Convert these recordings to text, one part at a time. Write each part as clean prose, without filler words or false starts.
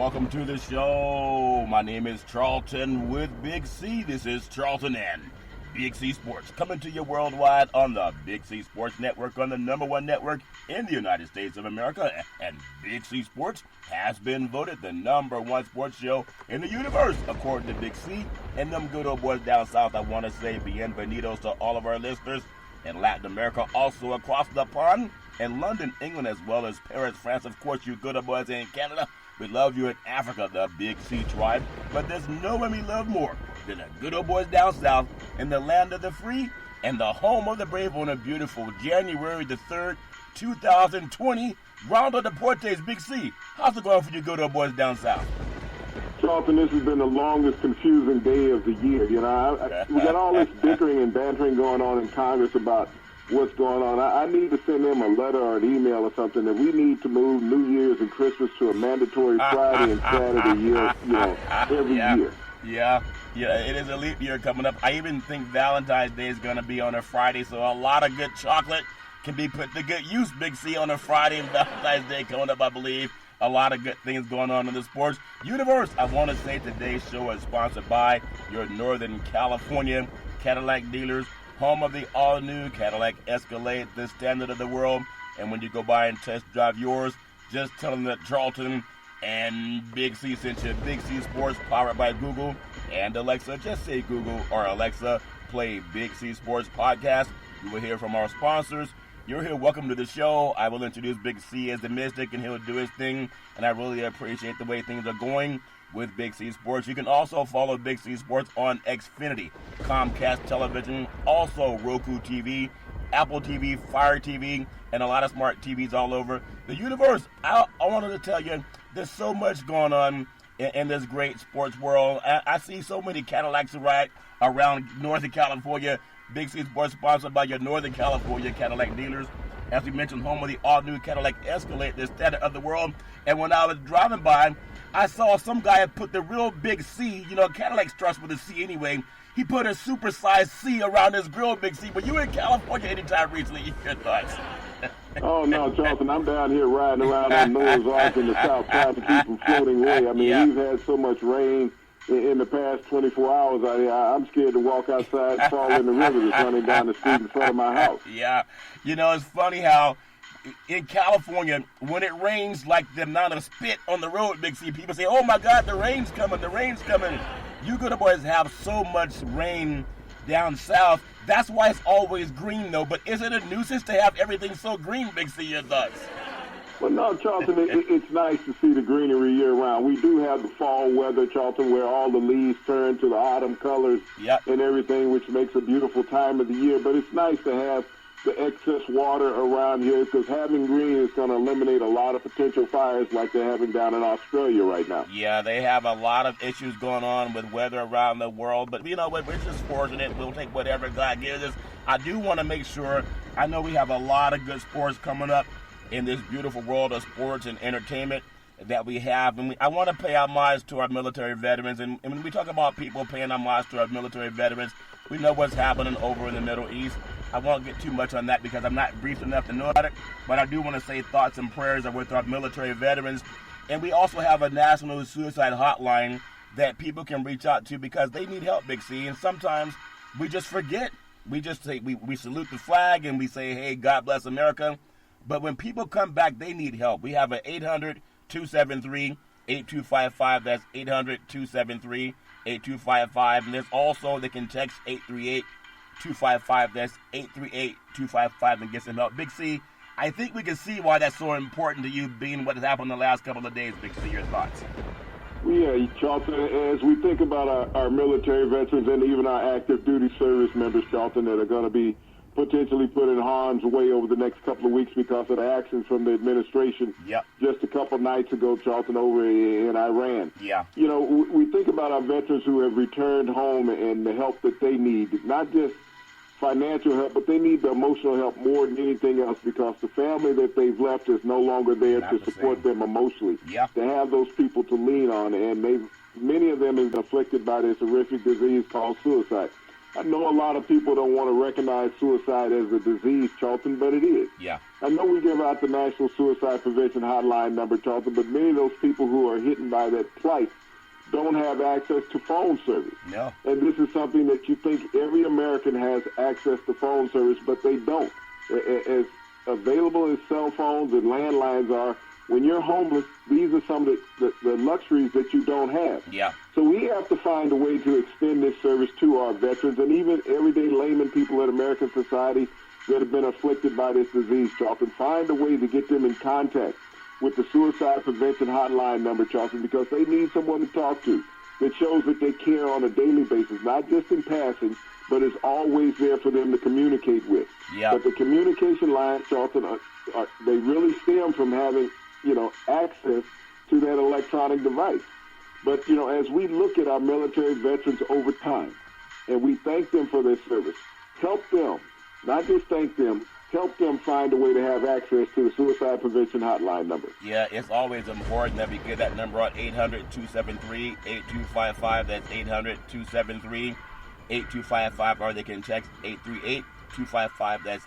Welcome to the show. My name is Charlton with Big C. This is Charlton and Big C Sports, coming to you worldwide on the Big C Sports Network, on the #1 network in the United States of America. And Big C Sports has been voted the #1 sports show in the universe, according to Big C. And them good old boys down south, I want to say bienvenidos to all of our listeners in Latin America, also across the pond, in London, England, as well as Paris, France. Of course, you good old boys in Canada. We love you in Africa, the Big C tribe. But there's no one we love more than the good old boys down south in the land of the free and the home of the brave on a beautiful January the 3rd, 2020. Rondo Deportes, Big C. How's it going for you good old boys down south? Charlton, this has been the longest confusing day of the year. You know, we got all this bickering and bantering going on in Congress about what's going on. I need to send them a letter or an email or something that we need to move New Year's and Christmas to a mandatory Friday and Saturday every year. Yeah, it is a leap year coming up. I even think Valentine's Day is going to be on a Friday, so a lot of good chocolate can be put to good use, Big C, on a Friday and Valentine's Day coming up, I believe. A lot of good things going on in the sports universe. I want to say today's show is sponsored by your Northern California Cadillac dealers, home of the all-new Cadillac Escalade, the standard of the world. And when you go by and test drive yours, just tell them that Charlton and Big C sent you. Big C Sports, powered by Google and Alexa. Just say Google or Alexa, play Big C Sports Podcast. You will hear from our sponsors. You're here. Welcome to the show. I will introduce Big C as the Mystic, and he'll do his thing. And I really appreciate the way things are going with Big C Sports. You can also follow Big C Sports on Xfinity, Comcast Television, also Roku TV, Apple TV, Fire TV, and a lot of smart TVs all over the universe. I wanted to tell you, there's so much going on in this great sports world. I see so many Cadillacs around Northern California. Big C Sports sponsored by your Northern California Cadillac dealers. As we mentioned, home of the all-new Cadillac Escalade, the standard of the world. And when I was driving by, I saw some guy put the real big C, Cadillac starts with a C anyway. He put a super-sized C around his grill, Big C. But you in California anytime recently, your thoughts? Oh, no, Charlton, I'm down here riding around on Noah's Ark in the south trying to keep from floating away. I mean, We've had so much rain in the past 24 hours out here. I'm scared to walk outside and fall in the river that's running down the street in front of my house. Yeah. It's funny how in California, when it rains, like the amount of spit on the road, Big C, people say, oh, my God, the rain's coming. You good boys have so much rain down south. That's why it's always green, though. But is it a nuisance to have everything so green, Big C, your thoughts? Well, no, Charlton, it's nice to see the greenery year-round. We do have the fall weather, Charlton, where all the leaves turn to the autumn colors and everything, which makes a beautiful time of the year. But it's nice to have the excess water around here because having green is going to eliminate a lot of potential fires like they're having down in Australia right now. Yeah, they have a lot of issues going on with weather around the world. But you know what? We're just fortunate. We'll take whatever God gives us. I do want to make sure, I know we have a lot of good sports coming up in this beautiful world of sports and entertainment that we have. And I want to pay homage to our military veterans. And when we talk about people paying homage to our military veterans, we know what's happening over in the Middle East. I won't get too much on that because I'm not briefed enough to know about it. But I do want to say thoughts and prayers are with our military veterans. And we also have a national suicide hotline that people can reach out to because they need help, Big C. And sometimes we just forget. We just say, we salute the flag and we say, hey, God bless America. But when people come back, they need help. We have an 800-273-8255. That's 800-273-8255. And there's also, they can text 838-255. That's 838-255 and get some help. Big C, I think we can see why that's so important to you, being what has happened in the last couple of days. Big C, your thoughts? Yeah, Charlton, as we think about our military veterans and even our active duty service members, Charlton, that are going to be potentially put in harm's way over the next couple of weeks because of the actions from the administration just a couple nights ago, Charlton, over in Iran. Yeah. We think about our veterans who have returned home and the help that they need, not just financial help, but they need the emotional help more than anything else because the family that they've left is no longer there to support them emotionally. Yeah. To have those people to lean on, and many of them have been afflicted by this horrific disease called suicide. I know a lot of people don't want to recognize suicide as a disease, Charlton, but it is. Yeah. I know we give out the National Suicide Prevention Hotline number, Charlton, but many of those people who are hit by that plight don't have access to phone service. No. And this is something that you think every American has access to phone service, but they don't. As available as cell phones and landlines are, when you're homeless, these are some of the luxuries that you don't have. Yeah. So we have to find a way to extend this service to our veterans and even everyday layman people in American society that have been afflicted by this disease, Charlton. Find a way to get them in contact with the Suicide Prevention Hotline number, Charlton, because they need someone to talk to that shows that they care on a daily basis, not just in passing, but is always there for them to communicate with. Yeah. But the communication lines, Charlton, they really stem from having, access to that electronic device. But, as we look at our military veterans over time, and we thank them for their service, help them, not just thank them, help them find a way to have access to the Suicide Prevention Hotline number. Yeah, it's always important that we get that number out, 800-273-8255. That's 800-273-8255, or they can text 838-255. That's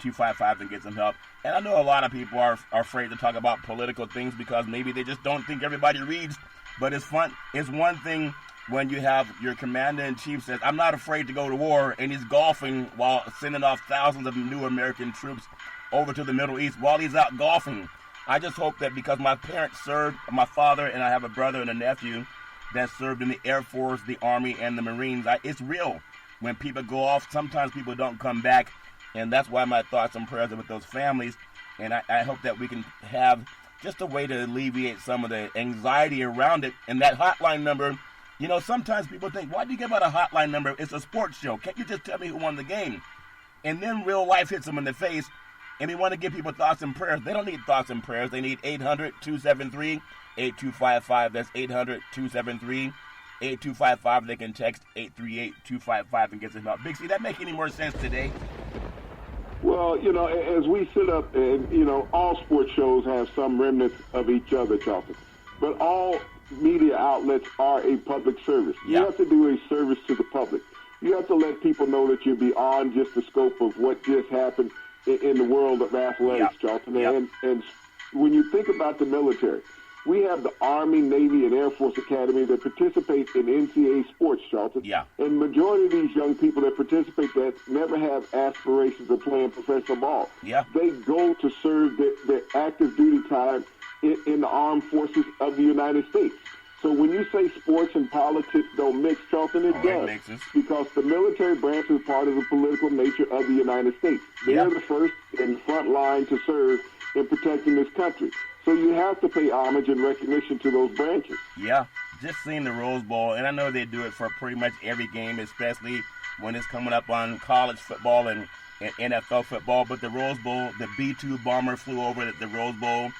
838-255 and get some help. And I know a lot of people are afraid to talk about political things because maybe they just don't think everybody reads. But it's fun. It's one thing when you have your commander-in-chief says, I'm not afraid to go to war, and he's golfing while sending off thousands of new American troops over to the Middle East while he's out golfing. I just hope that because my parents served, my father and I have a brother and a nephew that served in the Air Force, the Army, and the Marines. It's real. When people go off, sometimes people don't come back, and that's why my thoughts and prayers are with those families. And I hope that we can have just a way to alleviate some of the anxiety around it. And that hotline number, sometimes people think, why do you give out a hotline number? It's a sports show. Can't you just tell me who won the game? And then real life hits them in the face, and we want to give people thoughts and prayers. They don't need thoughts and prayers. They need 800-273-8255. That's 800-273-8255. They can text 838-255 and get some help. Big C, that make any more sense today? Well, as we sit up, and, all sports shows have some remnants of each other, Charlton. But all media outlets are a public service. Yeah. You have to do a service to the public. You have to let people know that you're beyond just the scope of what just happened in the world of athletics, Charlton. And when you think about the military, we have the Army, Navy, and Air Force Academy that participate in NCAA sports, Charlton. Yeah. And majority of these young people that participate that never have aspirations of playing professional ball. Yeah. They go to serve their active duty time in the armed forces of the United States. So when you say sports and politics don't mix, Charlton, it does. Mixes. Because the military branch is part of the political nature of the United States. They're the first and front line to serve in protecting this country. So you have to pay homage and recognition to those branches. Yeah, just seeing the Rose Bowl, and I know they do it for pretty much every game, especially when it's coming up on college football and NFL football. But the Rose Bowl, the B-2 bomber flew over the Rose Bowl.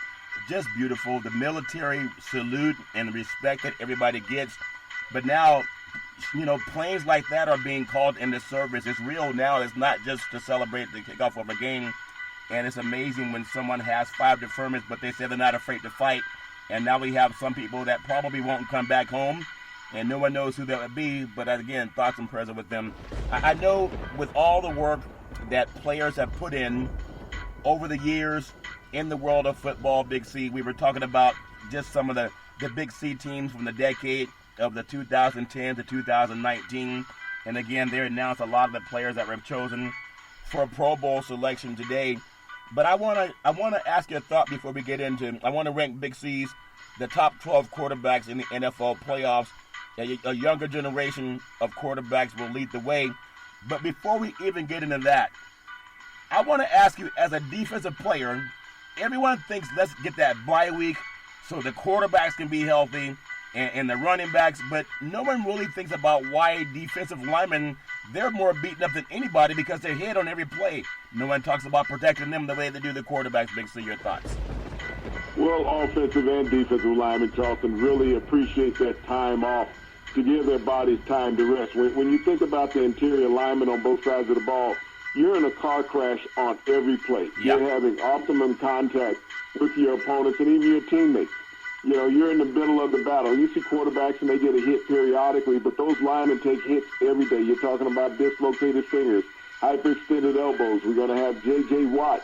Just beautiful. The military salute and respect that everybody gets. But now, planes like that are being called into service. It's real now. It's not just to celebrate the kickoff of a game. And it's amazing when someone has 5 deferments, but they say they're not afraid to fight. And now we have some people that probably won't come back home, and no one knows who that would be. But again, thoughts and prayers are with them. I know with all the work that players have put in over the years in the world of football, Big C, we were talking about just some of the Big C teams from the decade of the 2010 to 2019. And again, they announced a lot of the players that were chosen for a Pro Bowl selection today. But I want to ask you a thought before we get into. I want to rank Big C's the top 12 quarterbacks in the NFL playoffs. A younger generation of quarterbacks will lead the way. But before we even get into that, I want to ask you, as a defensive player, everyone thinks let's get that bye week so the quarterbacks can be healthy and the running backs, but no one really thinks about why defensive linemen, they're more beaten up than anybody because they're hit on every play. No one talks about protecting them the way they do the quarterbacks. Big C, your thoughts? Well, offensive and defensive linemen, Charlton, really appreciate that time off to give their bodies time to rest. When you think about the interior linemen on both sides of the ball, you're in a car crash on every play. Yep. You're having optimum contact with your opponents and even your teammates. You know, you're in the middle of the battle. You see quarterbacks and they get a hit periodically, but those linemen take hits every day. You're talking about dislocated fingers, hyperextended elbows. We're going to have J.J. Watt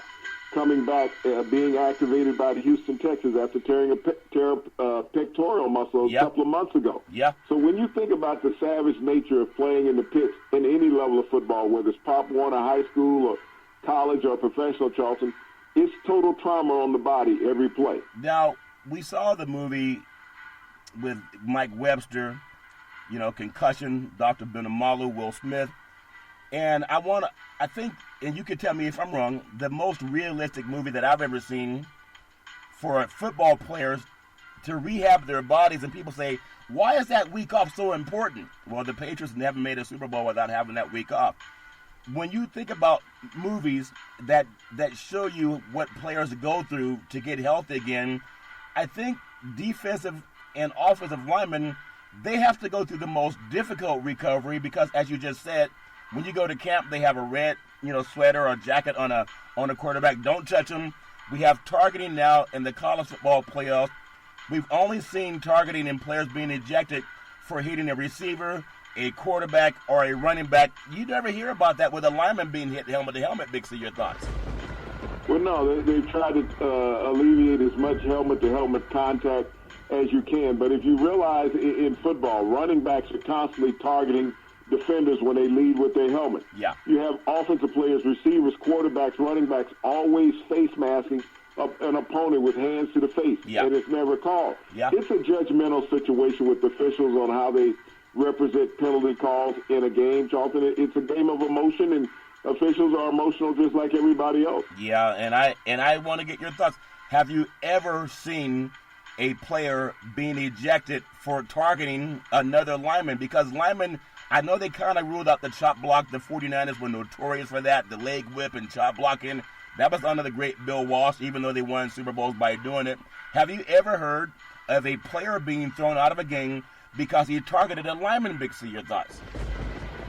coming back, being activated by the Houston Texans after tearing a pectoral muscle a couple of months ago. Yeah. So when you think about the savage nature of playing in the pits in any level of football, whether it's Pop Warner High School or college or professional, Charlton, it's total trauma on the body every play. Now, we saw the movie with Mike Webster, you know, Concussion, Dr. Benamalu, Will Smith. And I think, and you can tell me if I'm wrong, the most realistic movie that I've ever seen for football players to rehab their bodies. And people say, why is that week off so important? Well, the Patriots never made a Super Bowl without having that week off. When you think about movies that show you what players go through to get healthy again, I think defensive and offensive linemen, they have to go through the most difficult recovery because, as you just said, when you go to camp, they have a red, sweater or jacket on a quarterback. Don't touch them. We have targeting now in the college football playoffs. We've only seen targeting in players being ejected for hitting a receiver, a quarterback, or a running back. You never hear about that with a lineman being hit helmet to helmet. Big C, your thoughts? Well, no, they try to alleviate as much helmet-to-helmet contact as you can. But if you realize in football, running backs are constantly targeting defenders when they lead with their helmet. Yeah. You have offensive players, receivers, quarterbacks, running backs always face masking an opponent with hands to the face, and it's never called. Yeah. It's a judgmental situation with officials on how they represent penalty calls in a game, Charlton. It's a game of emotion, and officials are emotional just like everybody else. Yeah, and I want to get your thoughts. Have you ever seen a player being ejected for targeting another lineman? Because linemen, I know they kind of ruled out the chop block. The 49ers were notorious for that, the leg whip and chop blocking. That was under the great Bill Walsh, even though they won Super Bowls by doing it. Have you ever heard of a player being thrown out of a game because he targeted a lineman? Big C, your thoughts?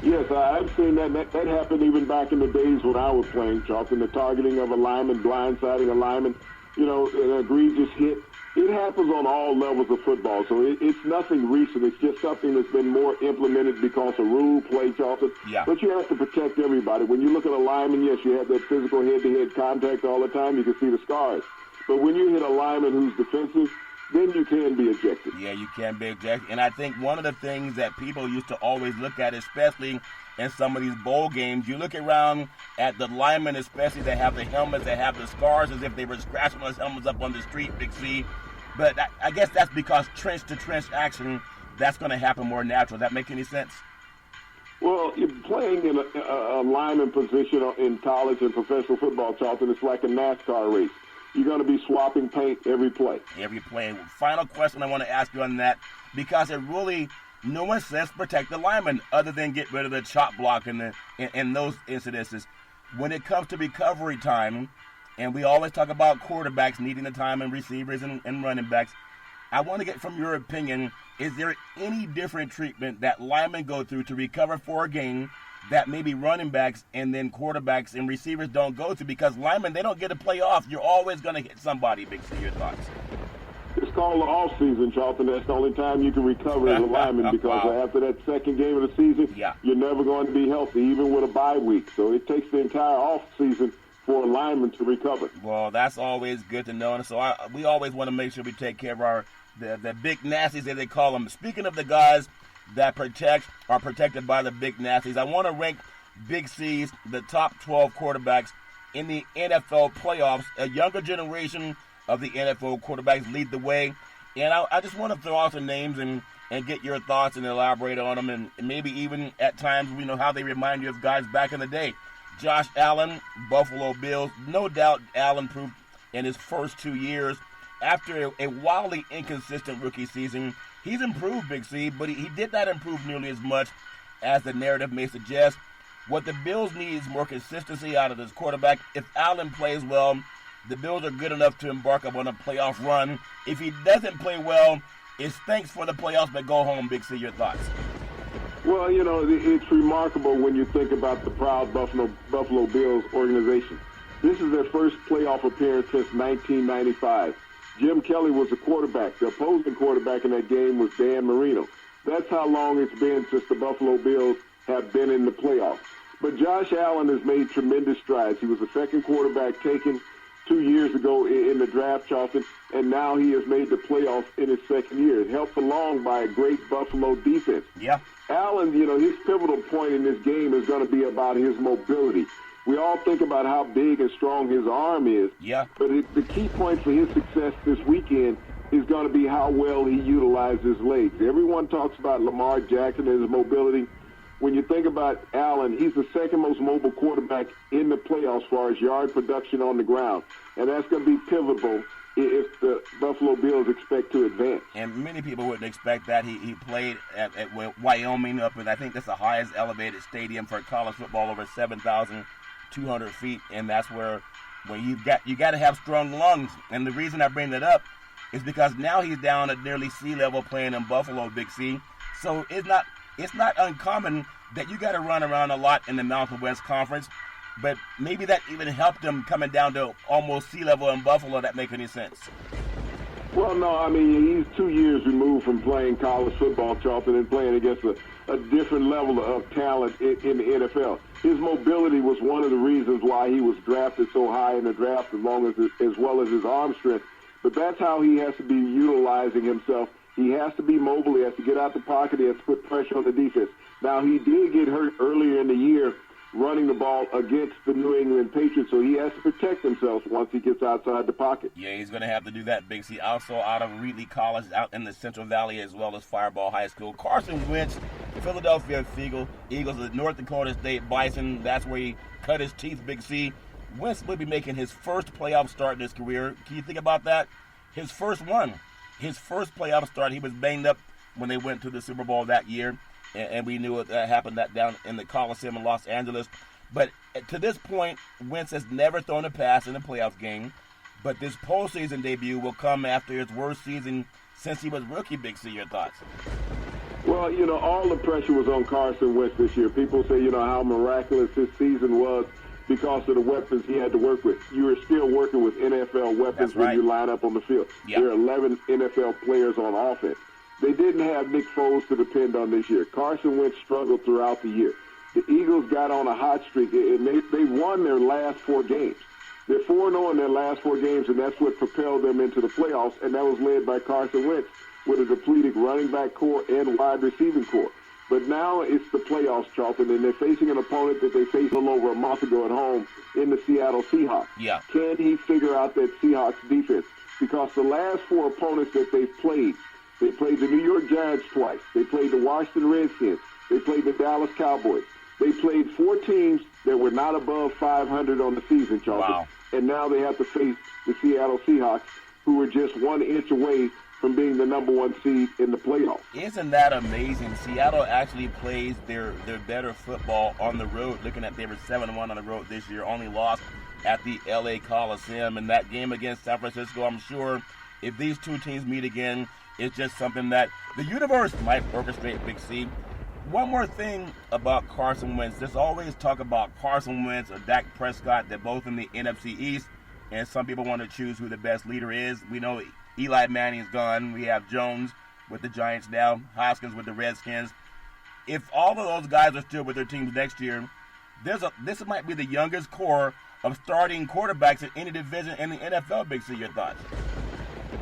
Yes, I've seen that. That happened even back in the days when I was playing, Charlton. The targeting of a lineman, blindsiding a lineman, an egregious hit. It happens on all levels of football, so it's nothing recent. It's just something that's been more implemented because of rule play, Charlton. Yeah. But you have to protect everybody. When you look at a lineman, yes, you have that physical head-to-head contact all the time. You can see the scars. But when you hit a lineman who's defensive, then you can be ejected. Yeah, you can be ejected. And I think one of the things that people used to always look at, especially in some of these bowl games, you look around at the linemen, especially that have the helmets, that have the scars as if they were scratching those helmets up on the street, Big C. But I guess that's because trench-to-trench action, that's going to happen more natural. Does that make any sense? Well, playing in a lineman position in college and professional football, Charlton, it's like a NASCAR race. You're going to be swapping paint every play. Every play. Final question I want to ask you on that, because it really, no one says protect the lineman other than get rid of the chop block in those incidences. When it comes to recovery time, and we always talk about quarterbacks needing the time and receivers and running backs, I want to get from your opinion, is there any different treatment that linemen go through to recover for a game that maybe running backs and then quarterbacks and receivers don't go through? Because linemen, they don't get to play off. You're always going to hit somebody. Big C, your thoughts? It's called the off season, Charlton. That's the only time you can recover as a lineman because after that second game of the season, you're never going to be healthy, even with a bye week. So it takes the entire off season for a lineman to recover. Well, that's always good to know. And so we always want to make sure we take care of the big nasties, as they call them. Speaking of the guys that are protected by the big nasties, I want to rank Big C's the top 12 quarterbacks in the NFL playoffs. A younger generation of the NFL quarterbacks lead the way. And I just want to throw out some names and get your thoughts and elaborate on them, and maybe even at times we know how they remind you of guys back in the day. Josh Allen, Buffalo Bills. No doubt Allen proved in his first 2 years, after a wildly inconsistent rookie season, he's improved, Big C, but he did not improve nearly as much as the narrative may suggest. What the Bills need is more consistency out of this quarterback. If Allen plays well, the Bills are good enough to embark upon a playoff run. If he doesn't play well, it's thanks for the playoffs, but go home, Big C. Your thoughts? Well, it's remarkable when you think about the proud Buffalo Bills organization. This is their first playoff appearance since 1995. Jim Kelly was the quarterback. The opposing quarterback in that game was Dan Marino. That's how long it's been since the Buffalo Bills have been in the playoffs. But Josh Allen has made tremendous strides. He was the second quarterback taken 2 years ago in the draft, Charlton, and now he has made the playoffs in his second year. Helped along by a great Buffalo defense. Yeah. Allen, his pivotal point in this game is going to be about his mobility. We all think about how big and strong his arm is. Yeah. But the key point for his success this weekend is going to be how well he utilizes his legs. Everyone talks about Lamar Jackson and his mobility. When you think about Allen, he's the second most mobile quarterback in the playoffs as far as yard production on the ground. And that's going to be pivotal if the Buffalo Bills expect to advance. And many people wouldn't expect that. He played at Wyoming up, and I think that's the highest elevated stadium for college football, over 7,200 feet. And that's where you got to have strong lungs. And the reason I bring that up is because now he's down at nearly sea level playing in Buffalo, Big C. So it's not uncommon that you got to run around a lot in the Mountain West Conference, but maybe that even helped him coming down to almost sea level in Buffalo. That make any sense? Well, no, I mean, he's 2 years removed from playing college football, Charlton, and playing against a different level of talent in the NFL. His mobility was one of the reasons why he was drafted so high in the draft, as well as his arm strength. But that's how he has to be utilizing himself. He has to be mobile. He has to get out the pocket. He has to put pressure on the defense. Now, he did get hurt earlier in the year running the ball against the New England Patriots, so he has to protect himself once he gets outside the pocket. Yeah, he's going to have to do that, Big C. Also out of Reedley College, out in the Central Valley, as well as Fireball High School. Carson Wentz, Philadelphia Eagles, the North Dakota State Bison. That's where he cut his teeth, Big C. Wentz will be making his first playoff start in his career. Can you think about that? His first one. His first playoff start, he was banged up when they went to the Super Bowl that year, and we knew it happened that down in the Coliseum in Los Angeles. But to this point, Wentz has never thrown a pass in a playoff game, but this postseason debut will come after his worst season since he was rookie. Big C, your thoughts? Well, all the pressure was on Carson Wentz this year. People say, how miraculous his season was because of the weapons he had to work with. You are still working with NFL weapons when you line up on the field. Yep. There are 11 NFL players on offense. They didn't have Nick Foles to depend on this year. Carson Wentz struggled throughout the year. The Eagles got on a hot streak, and they won their last 4 games. They're 4-0 in their last 4 games, and that's what propelled them into the playoffs, and that was led by Carson Wentz with a depleted running back core and wide receiving core. But now it's the playoffs, Charlton, and they're facing an opponent that they faced a little over a month ago at home in the Seattle Seahawks. Yeah. Can he figure out that Seahawks defense? Because the last 4 opponents that they've played, they played the New York Giants twice. They played the Washington Redskins. They played the Dallas Cowboys. They played 4 teams that were not above 500 on the season, Charlton. Wow. And now they have to face the Seattle Seahawks, who were just 1 inch away from being the number 1 seed in the playoffs. Isn't that amazing? Seattle actually plays their better football on the road. Looking at they were 7-1 on the road this year, only lost at the LA Coliseum. And that game against San Francisco, I'm sure if these two teams meet again, it's just something that the universe might orchestrate, Big C. One more thing about Carson Wentz. There's always talk about Carson Wentz or Dak Prescott. They're both in the NFC East, and some people want to choose who the best leader is. We know Eli Manning's gone. We have Jones with the Giants now, Hoskins with the Redskins. If all of those guys are still with their teams next year, this might be the youngest core of starting quarterbacks in any division in the NFL. Big C, your thoughts?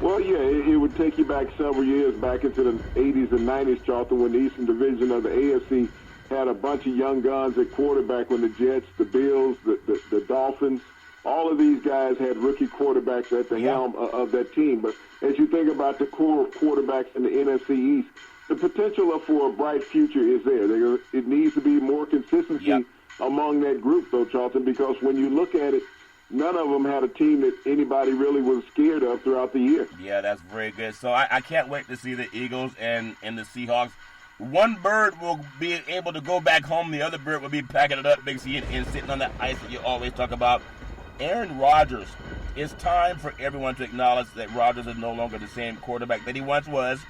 Well, yeah, it would take you back several years, back into the 80s and 90s, Charlton, when the Eastern Division of the AFC had a bunch of young guns at quarterback, when the Jets, the Bills, the Dolphins, all of these guys had rookie quarterbacks at the helm of that team. But as you think about the core of quarterbacks in the NFC East, the potential for a bright future is there. It needs to be more consistency among that group, though, Charlton, because when you look at it, none of them had a team that anybody really was scared of throughout the year. Yeah, that's very good. So I can't wait to see the Eagles and the Seahawks. One bird will be able to go back home. The other bird will be packing it up, Big C, and sitting on that ice that you always talk about. Aaron Rodgers. It's time for everyone to acknowledge that Rodgers is no longer the same quarterback that he once was,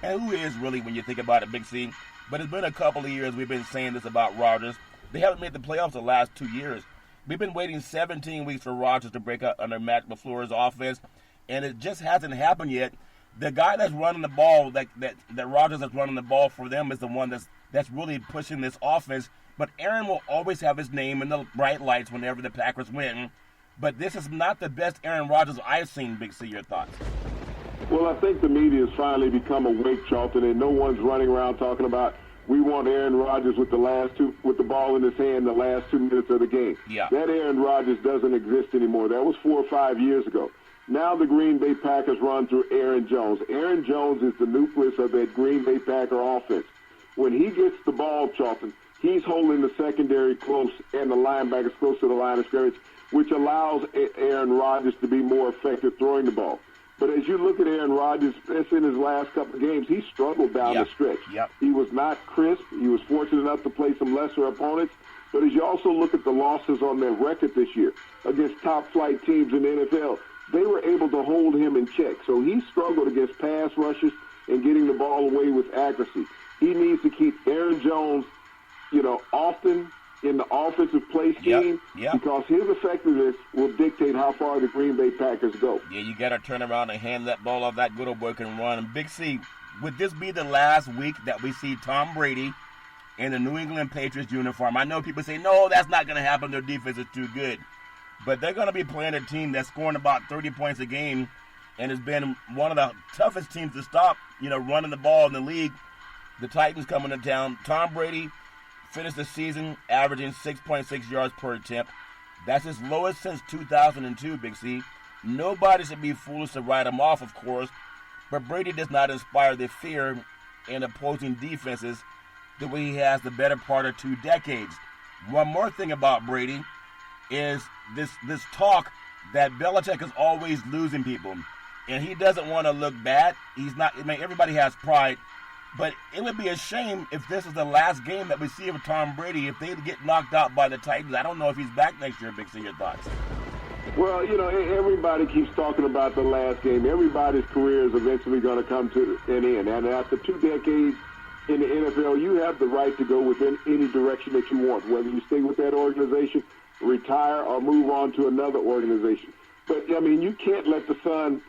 and who is really when you think about it, Big C. But it's been a couple of years we've been saying this about Rodgers. They haven't made the playoffs the last 2 years. We've been waiting 17 weeks for Rodgers to break out under Matt LaFleur's offense. and it just hasn't happened yet. The guy that's running the ball, that Rodgers that's running the ball for them, is the one that's really pushing this offense. But Aaron will always have his name in the bright lights whenever the Packers win. But this is not the best Aaron Rodgers I've seen, Big C. Your thoughts? Well, I think the media has finally become awake, Charlton, and no one's running around talking about we want Aaron Rodgers with the ball in his hand the last 2 minutes of the game. Yeah. That Aaron Rodgers doesn't exist anymore. That was 4 or 5 years ago. Now the Green Bay Packers run through Aaron Jones. Aaron Jones is the nucleus of that Green Bay Packer offense. When he gets the ball, Charlton, he's holding the secondary close and the linebackers close to the line of scrimmage, which allows Aaron Rodgers to be more effective throwing the ball. But as you look at Aaron Rodgers, that's in his last couple of games, he struggled down the stretch. Yep. He was not crisp. He was fortunate enough to play some lesser opponents. But as you also look at the losses on their record this year against top-flight teams in the NFL, they were able to hold him in check. So he struggled against pass rushers and getting the ball away with accuracy. He needs to keep Aaron Jones, often in the offensive play scheme because his effectiveness will dictate how far the Green Bay Packers go. Yeah, you got to turn around and hand that ball off. That good old boy can run. And Big C, would this be the last week that we see Tom Brady in the New England Patriots uniform? I know people say, no, that's not going to happen. Their defense is too good. But they're going to be playing a team that's scoring about 30 points a game and has been one of the toughest teams to stop, running the ball in the league. The Titans coming to town. Tom Brady finished the season averaging 6.6 yards per attempt. That's his lowest since 2002, Big C. Nobody should be foolish to write him off, of course, but Brady does not inspire the fear in opposing defenses the way he has the better part of 2 decades. One more thing about Brady is this talk that Belichick is always losing people, and he doesn't want to look bad. He's not. Everybody has pride. But it would be a shame if this is the last game that we see of Tom Brady. If they get knocked out by the Titans, I don't know if he's back next year. Big C, your thoughts? Well, everybody keeps talking about the last game. Everybody's career is eventually going to come to an end. And after 2 decades in the NFL, you have the right to go within any direction that you want, whether you stay with that organization, retire, or move on to another organization. But, you can't let the sun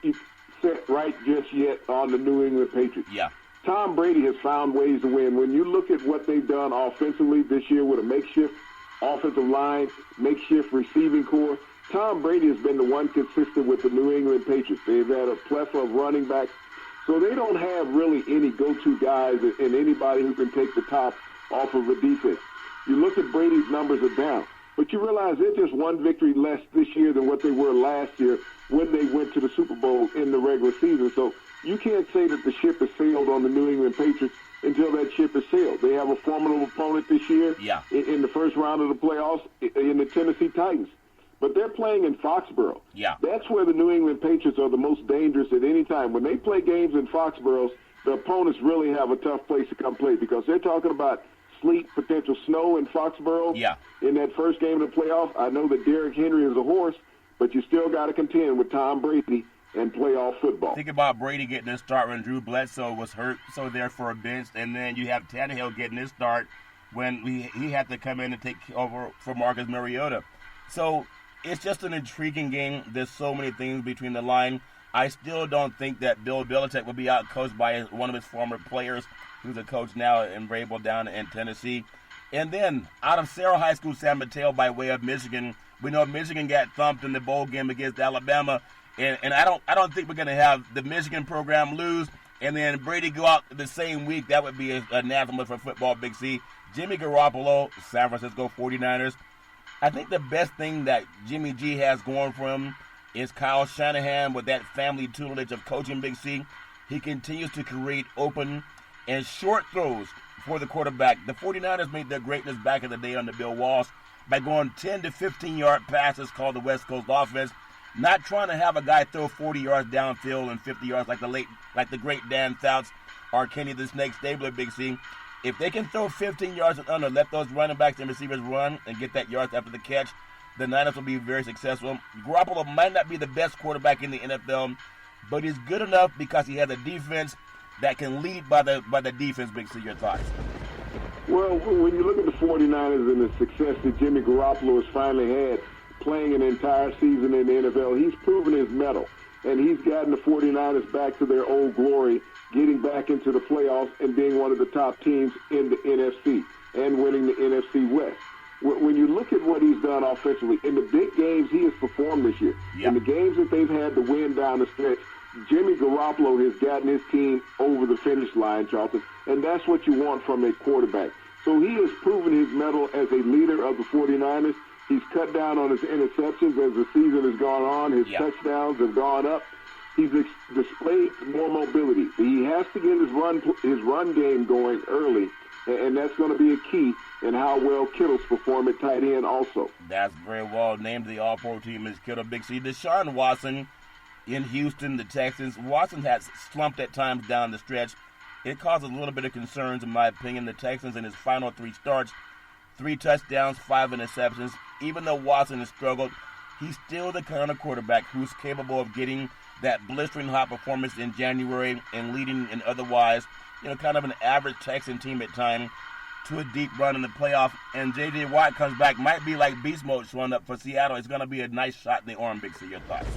set right just yet on the New England Patriots. Yeah. Tom Brady has found ways to win. When you look at what they've done offensively this year with a makeshift offensive line, makeshift receiving core, Tom Brady has been the one consistent with the New England Patriots. They've had a plethora of running backs, so they don't have really any go-to guys and anybody who can take the top off of a defense. You look at Brady's numbers are down, but you realize they're just 1 victory less this year than what they were last year when they went to the Super Bowl in the regular season. So you can't say that the ship has sailed on the New England Patriots until that ship has sailed. They have a formidable opponent this year in the first round of the playoffs in the Tennessee Titans. But they're playing in Foxborough. Yeah. That's where the New England Patriots are the most dangerous at any time. When they play games in Foxborough, the opponents really have a tough place to come play because they're talking about sleet, potential snow in Foxborough in that first game of the playoff. I know that Derrick Henry is a horse, but you still got to contend with Tom Brady and playoff football. Think about Brady getting his start when Drew Bledsoe was hurt, so therefore a bench, and then you have Tannehill getting his start when he had to come in and take over for Marcus Mariota. So it's just an intriguing game. There's so many things between the line. I still don't think that Bill Belichick will be outcoached by one of his former players, who's a coach now in Vrabel down in Tennessee. And then out of Cerro High School, San Mateo by way of Michigan, we know Michigan got thumped in the bowl game against Alabama. And I don't think we're going to have the Michigan program lose and then Brady go out the same week. That would be an anathema for football, Big C. Jimmy Garoppolo, San Francisco 49ers. I think the best thing that Jimmy G has going for him is Kyle Shanahan with that family tutelage of coaching, Big C. He continues to create open and short throws for the quarterback. The 49ers made their greatness back in the day under Bill Walsh by going 10 to 15-yard passes called the West Coast offense. Not trying to have a guy throw 40 yards downfield and 50 yards like the great Dan Fouts or Kenny the Snake Stabler, Big C. If they can throw 15 yards and under, let those running backs and receivers run and get that yards after the catch, the Niners will be very successful. Garoppolo might not be the best quarterback in the NFL, but he's good enough because he has a defense that can lead by the defense, Big C. Your thoughts? Well, when you look at the 49ers and the success that Jimmy Garoppolo has finally had, playing an entire season in the NFL, he's proven his mettle. and he's gotten the 49ers back to their old glory, getting back into the playoffs and being one of the top teams in the NFC and winning the NFC West. When you look at what he's done offensively, in the big games he has performed this year. Yep. In the games that they've had to win down the stretch, Jimmy Garoppolo has gotten his team over the finish line, Charlton, and that's what you want from a quarterback. So he has proven his mettle as a leader of the 49ers. He's cut down on his interceptions as the season has gone on. His touchdowns have gone up. He's displayed more mobility. He has to get his run game going early, and that's going to be a key in how well Kittle's perform at tight end also. That's very well named. The All-Pro team is Kittle, Big C. Deshaun Watson in Houston, the Texans. Watson has slumped at times down the stretch. It causes a little bit of concerns, in my opinion. The Texans in his final 3 starts, 3 touchdowns, 5 interceptions. Even though Watson has struggled, he's still the kind of quarterback who's capable of getting that blistering hot performance in January and leading an otherwise, kind of an average Texan team at times to a deep run in the playoff. And J.J. Watt comes back, might be like beast mode showing up for Seattle. It's going to be a nice shot in the arm, Big C. Your thoughts?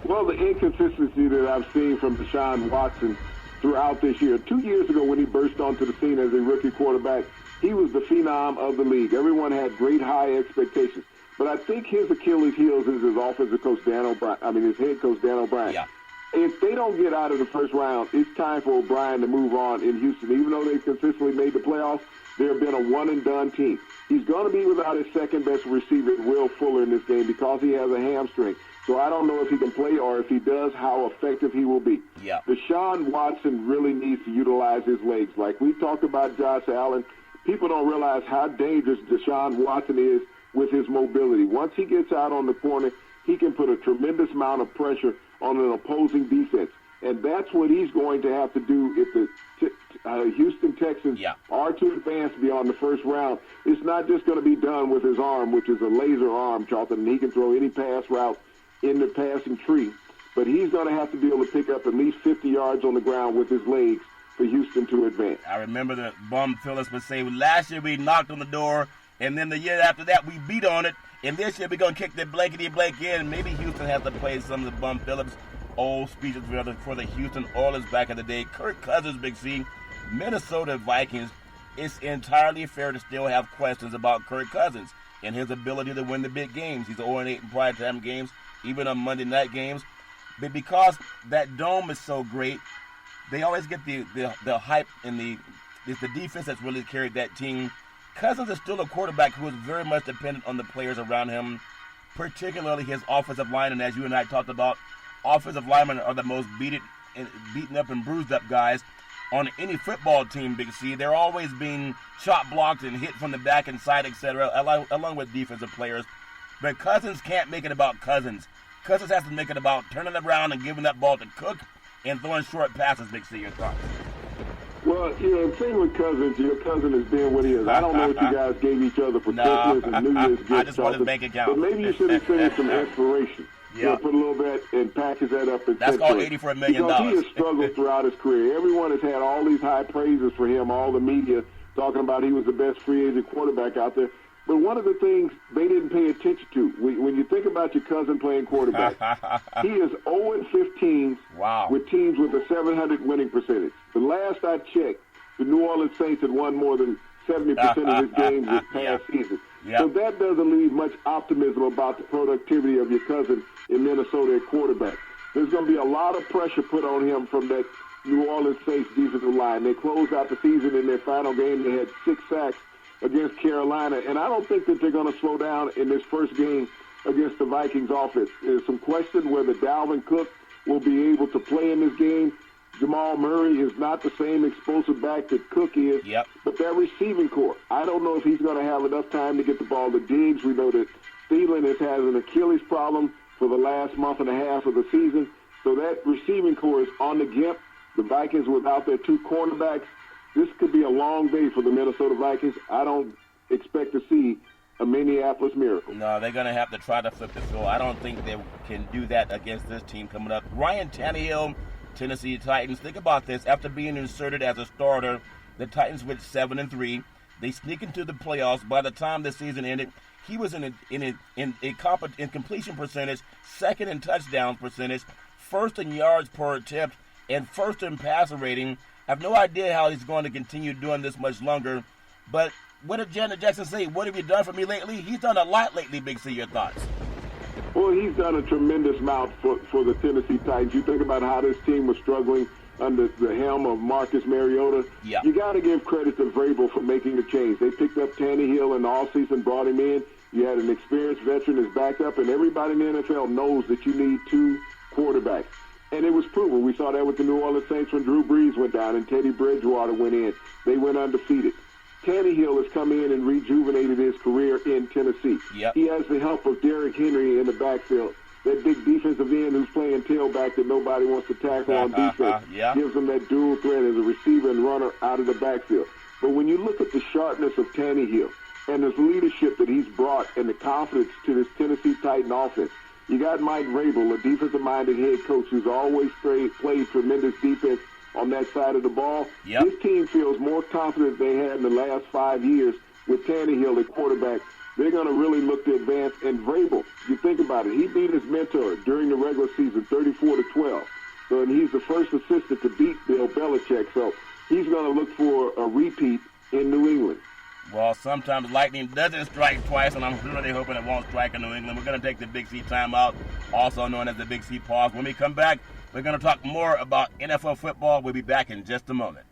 Well, the inconsistency that I've seen from Deshaun Watson throughout this year. 2 years ago when he burst onto the scene as a rookie quarterback, he was the phenom of the league. Everyone had great high expectations. But I think his Achilles heels is his offensive coach, his head coach, Dan O'Brien. Yeah. If they don't get out of the first round, it's time for O'Brien to move on in Houston. Even though they've consistently made the playoffs, they've been a one-and-done team. He's going to be without his second-best receiver, Will Fuller, in this game because he has a hamstring. So I don't know if he can play, or if he does, how effective he will be. Yeah. Deshaun Watson really needs to utilize his legs. Like we talked about Josh Allen, people don't realize how dangerous Deshaun Watson is with his mobility. Once he gets out on the corner, he can put a tremendous amount of pressure on an opposing defense. And that's what he's going to have to do if the Houston Texans are to advance beyond the first round. It's not just going to be done with his arm, which is a laser arm, Charlton, and he can throw any pass route in the passing tree. But he's going to have to be able to pick up at least 50 yards on the ground with his legs for Houston to advance. I remember the bum Phillips would say, last year we knocked on the door, and then the year after that we beat on it, and this year we're going to kick the blankety-blank in. Maybe Houston has to play some of the bum Phillips old speeches for the Houston Oilers back in the day. Kirk Cousins, Big C, Minnesota Vikings. It's entirely fair to still have questions about Kirk Cousins and his ability to win the big games. He's 0-8 in primetime games, even on Monday night games. But because that dome is so great, they always get the hype, and it's the defense that's really carried that team. Cousins is still a quarterback who is very much dependent on the players around him, particularly his offensive line. And as you and I talked about, offensive linemen are the most beaten up and bruised up guys on any football team, Big C. They're always being shot blocked and hit from the back and side, etc., along with defensive players. But Cousins can't make it about Cousins. Cousins has to make it about turning around and giving that ball to Cook and throwing short passes, Big C. Your thoughts? Well, the thing with Cousins, your cousin is being what he is. I don't know what you guys gave each other for Christmas and New Year's gifts. I just want his bank account. But maybe you should have sent him some inspiration. Put a little bit and package that up. And that's called $84 million. Because he has struggled throughout his career. Everyone has had all these high praises for him, all the media talking about he was the best free agent quarterback out there. But one of the things they didn't pay attention to, when you think about your cousin playing quarterback, he is 0-15 with teams with a 700 winning percentage. The last I checked, the New Orleans Saints had won more than 70% of his games this past season. So that doesn't leave much optimism about the productivity of your cousin in Minnesota at quarterback. There's going to be a lot of pressure put on him from that New Orleans Saints defensive line. They closed out the season in their final game. They had 6 sacks against Carolina, and I don't think that they're going to slow down in this first game against the Vikings offense. There's some question whether Dalvin Cook will be able to play in this game. Jamal Murray is not the same explosive back that Cook is, but that receiving core, I don't know if he's going to have enough time to get the ball to Diggs. We know that Thielen has had an Achilles problem for the last month and a half of the season, so that receiving core is on the gimp. The Vikings without their 2 cornerbacks, this could be a long day for the Minnesota Vikings. I don't expect to see a Minneapolis Miracle. No, they're going to have to try to flip the field. I don't think they can do that against this team coming up. Ryan Tannehill, Tennessee Titans. Think about this. After being inserted as a starter, the Titans went 7-3. They sneak into the playoffs. By the time the season ended, he was in completion percentage, second in touchdown percentage, first in yards per attempt and first in passer rating. I have no idea how he's going to continue doing this much longer. But what did Janet Jackson say? What have you done for me lately? He's done a lot lately, Big C. Your thoughts? Well, he's done a tremendous amount for the Tennessee Titans. You think about how this team was struggling under the helm of Marcus Mariota. Yeah. You got to give credit to Vrabel for making the change. They picked up Tannehill in the offseason, brought him in. You had an experienced veteran as backup, and everybody in the NFL knows that you need two quarterbacks. And it was proven. We saw that with the New Orleans Saints when Drew Brees went down and Teddy Bridgewater went in. They went undefeated. Tannehill has come in and rejuvenated his career in Tennessee. Yep. He has the help of Derrick Henry in the backfield. That big defensive end who's playing tailback that nobody wants to tackle on defense. Gives them that dual threat as a receiver and runner out of the backfield. But when you look at the sharpness of Tannehill and his leadership that he's brought and the confidence to this Tennessee Titan offense, you got Mike Vrabel, a defensive-minded head coach who's always played tremendous defense on that side of the ball. Yep. This team feels more confident than they had in the last 5 years with Tannehill at quarterback. They're going to really look to advance. And Vrabel, you think about it, he beat his mentor during the regular season 34-12. So, and he's the first assistant to beat Bill Belichick. So he's going to look for a repeat in New England. Well, sometimes lightning doesn't strike twice, and I'm really hoping it won't strike in New England. We're going to take the Big C timeout, also known as the Big C pause. When we come back, we're going to talk more about NFL football. We'll be back in just a moment.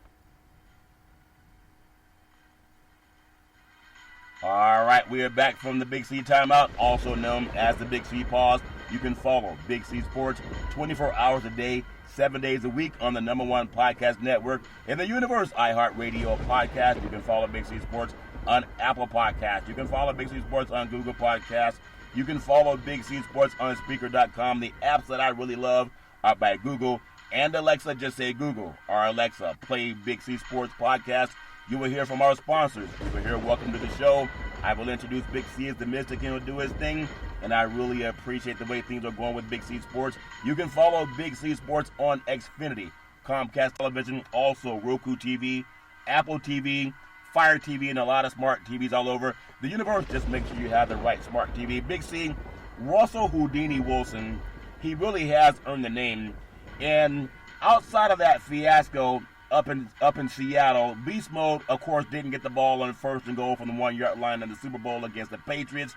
All right, we are back from the Big C timeout, also known as the Big C pause. You can follow Big C Sports 24 hours a day, 7 days a week on the #1 podcast network in the universe, iHeartRadio podcast. You can follow Big C Sports on Apple Podcasts. You can follow Big C Sports on Google Podcasts. You can follow Big C Sports on Spreaker.com. The apps that I really love are by Google and Alexa. Just say Google or Alexa, play Big C Sports podcast. You will hear from our sponsors. You will hear welcome to the show. I will introduce Big C as the Mystic and will do his thing. And I really appreciate the way things are going with Big C Sports. You can follow Big C Sports on Xfinity, Comcast Television, also Roku TV, Apple TV, Fire TV, and a lot of smart TVs all over the universe. Just make sure you have the right smart TV. Big C, Russell Houdini Wilson, he really has earned the name. And outside of that fiasco up in Seattle, Beast Mode, of course, didn't get the ball on first and goal from the 1 yard line in the Super Bowl against the Patriots.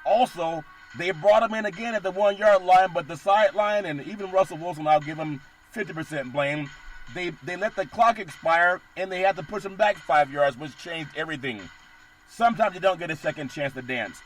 Also, they brought him in again at the 1 yard line, but the sideline, and even Russell Wilson, I'll give him 50% blame. They let the clock expire, and they had to push him back 5 yards, which changed everything. Sometimes you don't get a second chance to dance,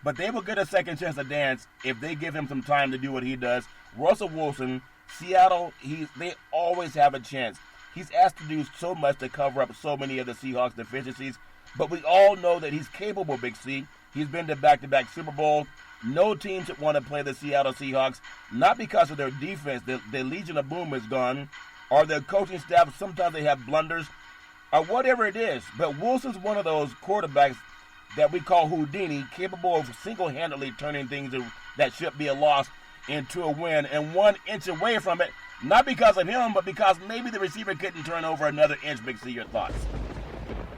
but they will get a second chance to dance if they give him some time to do what he does. Russell Wilson, Seattle, they always have a chance. He's asked to do so much to cover up so many of the Seahawks' deficiencies, but we all know that he's capable, Big C. He's been to back-to-back Super Bowl. No team should want to play the Seattle Seahawks, not because of their defense. The Legion of Boom is gone, or their coaching staff, sometimes they have blunders, or whatever it is. But Wilson's one of those quarterbacks that we call Houdini, capable of single-handedly turning things that should be a loss into a win, and 1 inch away from it, not because of him, but because maybe the receiver couldn't turn over another inch. Big C, your thoughts?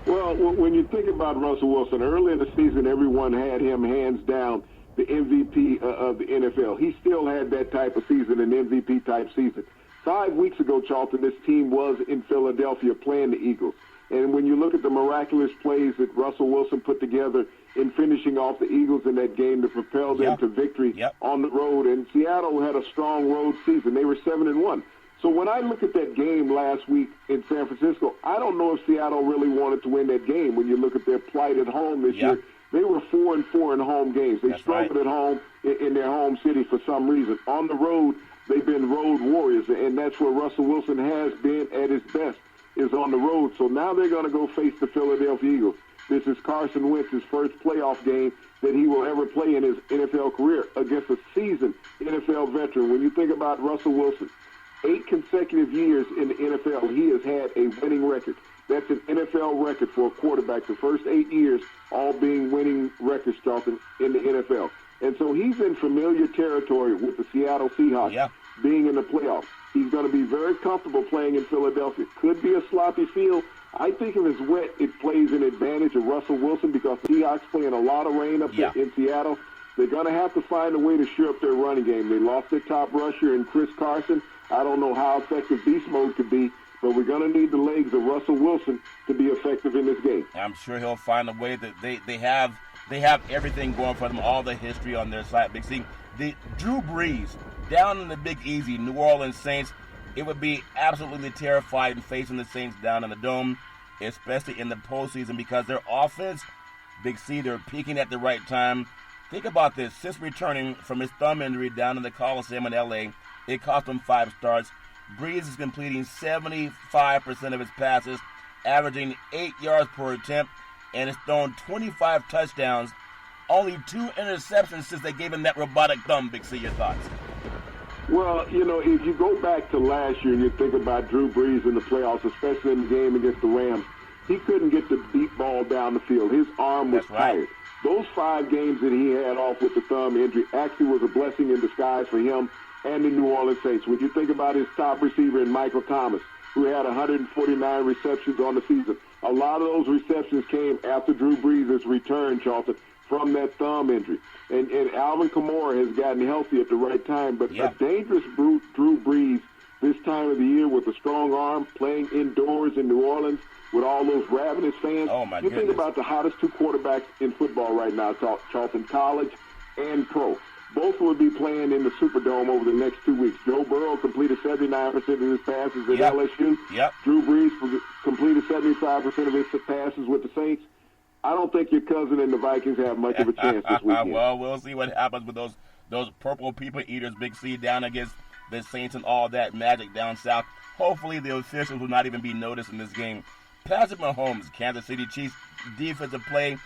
Well, when you think about Russell Wilson, early in the season, everyone had him hands down the MVP of the NFL. He still had that type of season, an MVP-type season. 5 weeks ago, Charlton, this team was in Philadelphia playing the Eagles. And when you look at the miraculous plays that Russell Wilson put together in finishing off the Eagles in that game to propel them to victory on the road, and Seattle had a strong road season. They were 7-1. So when I look at that game last week in San Francisco, I don't know if Seattle really wanted to win that game. When you look at their plight at home this year, they were 4-4 in home games. They struggled at home in their home city for some reason. On the road, they've been road warriors, and that's where Russell Wilson has been at his best, is on the road. So now they're going to go face the Philadelphia Eagles. This is Carson Wentz's first playoff game that he will ever play in his NFL career against a seasoned NFL veteran. When you think about Russell Wilson, 8 consecutive years in the NFL, he has had a winning record. That's an NFL record for a quarterback. The first 8 years, all being winning records, Charlton, in the NFL. And so he's in familiar territory with the Seattle Seahawks being in the playoffs. He's going to be very comfortable playing in Philadelphia. Could be a sloppy field. I think if it's wet, it plays an advantage of Russell Wilson because the Seahawks play in a lot of rain up in Seattle. They're going to have to find a way to shore up their running game. They lost their top rusher in Chris Carson. I don't know how effective beast mode could be, but we're going to need the legs of Russell Wilson to be effective in this game. I'm sure he'll find a way. That they have everything going for them, all the history on their side. Big C, the Drew Brees down in the Big Easy, New Orleans Saints. It would be absolutely terrifying facing the Saints down in the Dome, especially in the postseason, because their offense, Big C, they're peaking at the right time. Think about this. Since returning from his thumb injury down in the Coliseum in L.A., it cost him 5 starts. Brees is completing 75% of his passes, averaging 8 yards per attempt, and has thrown 25 touchdowns. Only 2 interceptions since they gave him that robotic thumb. Big C, your thoughts? Well, you know, if you go back to last year and you think about Drew Brees in the playoffs, especially in the game against the Rams, he couldn't get the deep ball down the field. His arm was tired. Those 5 games that he had off with the thumb injury actually was a blessing in disguise for him and the New Orleans Saints. When you think about his top receiver in Michael Thomas, who had 149 receptions on the season, a lot of those receptions came after Drew Brees' return, Charlton, from that thumb injury. And Alvin Kamara has gotten healthy at the right time, but a dangerous Drew Brees this time of the year with a strong arm, playing indoors in New Orleans with all those ravenous fans. Oh, my goodness. You think about the hottest 2 quarterbacks in football right now, Charlton, college and pro. Both will be playing in the Superdome over the next 2 weeks. Joe Burrow completed 79% of his passes at LSU. Drew Brees completed 75% of his passes with the Saints. I don't think your cousin and the Vikings have much of a chance this weekend. Well, we'll see what happens with those purple people eaters, Big C, down against the Saints and all that magic down south. Hopefully the officials will not even be noticed in this game. Patrick Mahomes, Kansas City Chiefs defensive play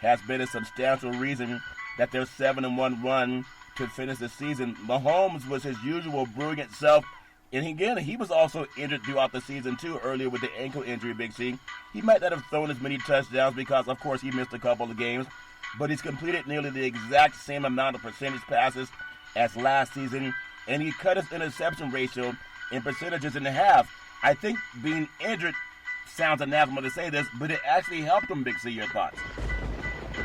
has been a substantial reason that their 7-1 run to finish the season. Mahomes was his usual brilliant self, and again, he was also injured throughout the season too, earlier with the ankle injury, Big C. He might not have thrown as many touchdowns because, of course, he missed a couple of games, but he's completed nearly the exact same amount of percentage passes as last season, and he cut his interception ratio in percentages in half. I think being injured sounds anathema to say this, but it actually helped him, Big C. Your thoughts?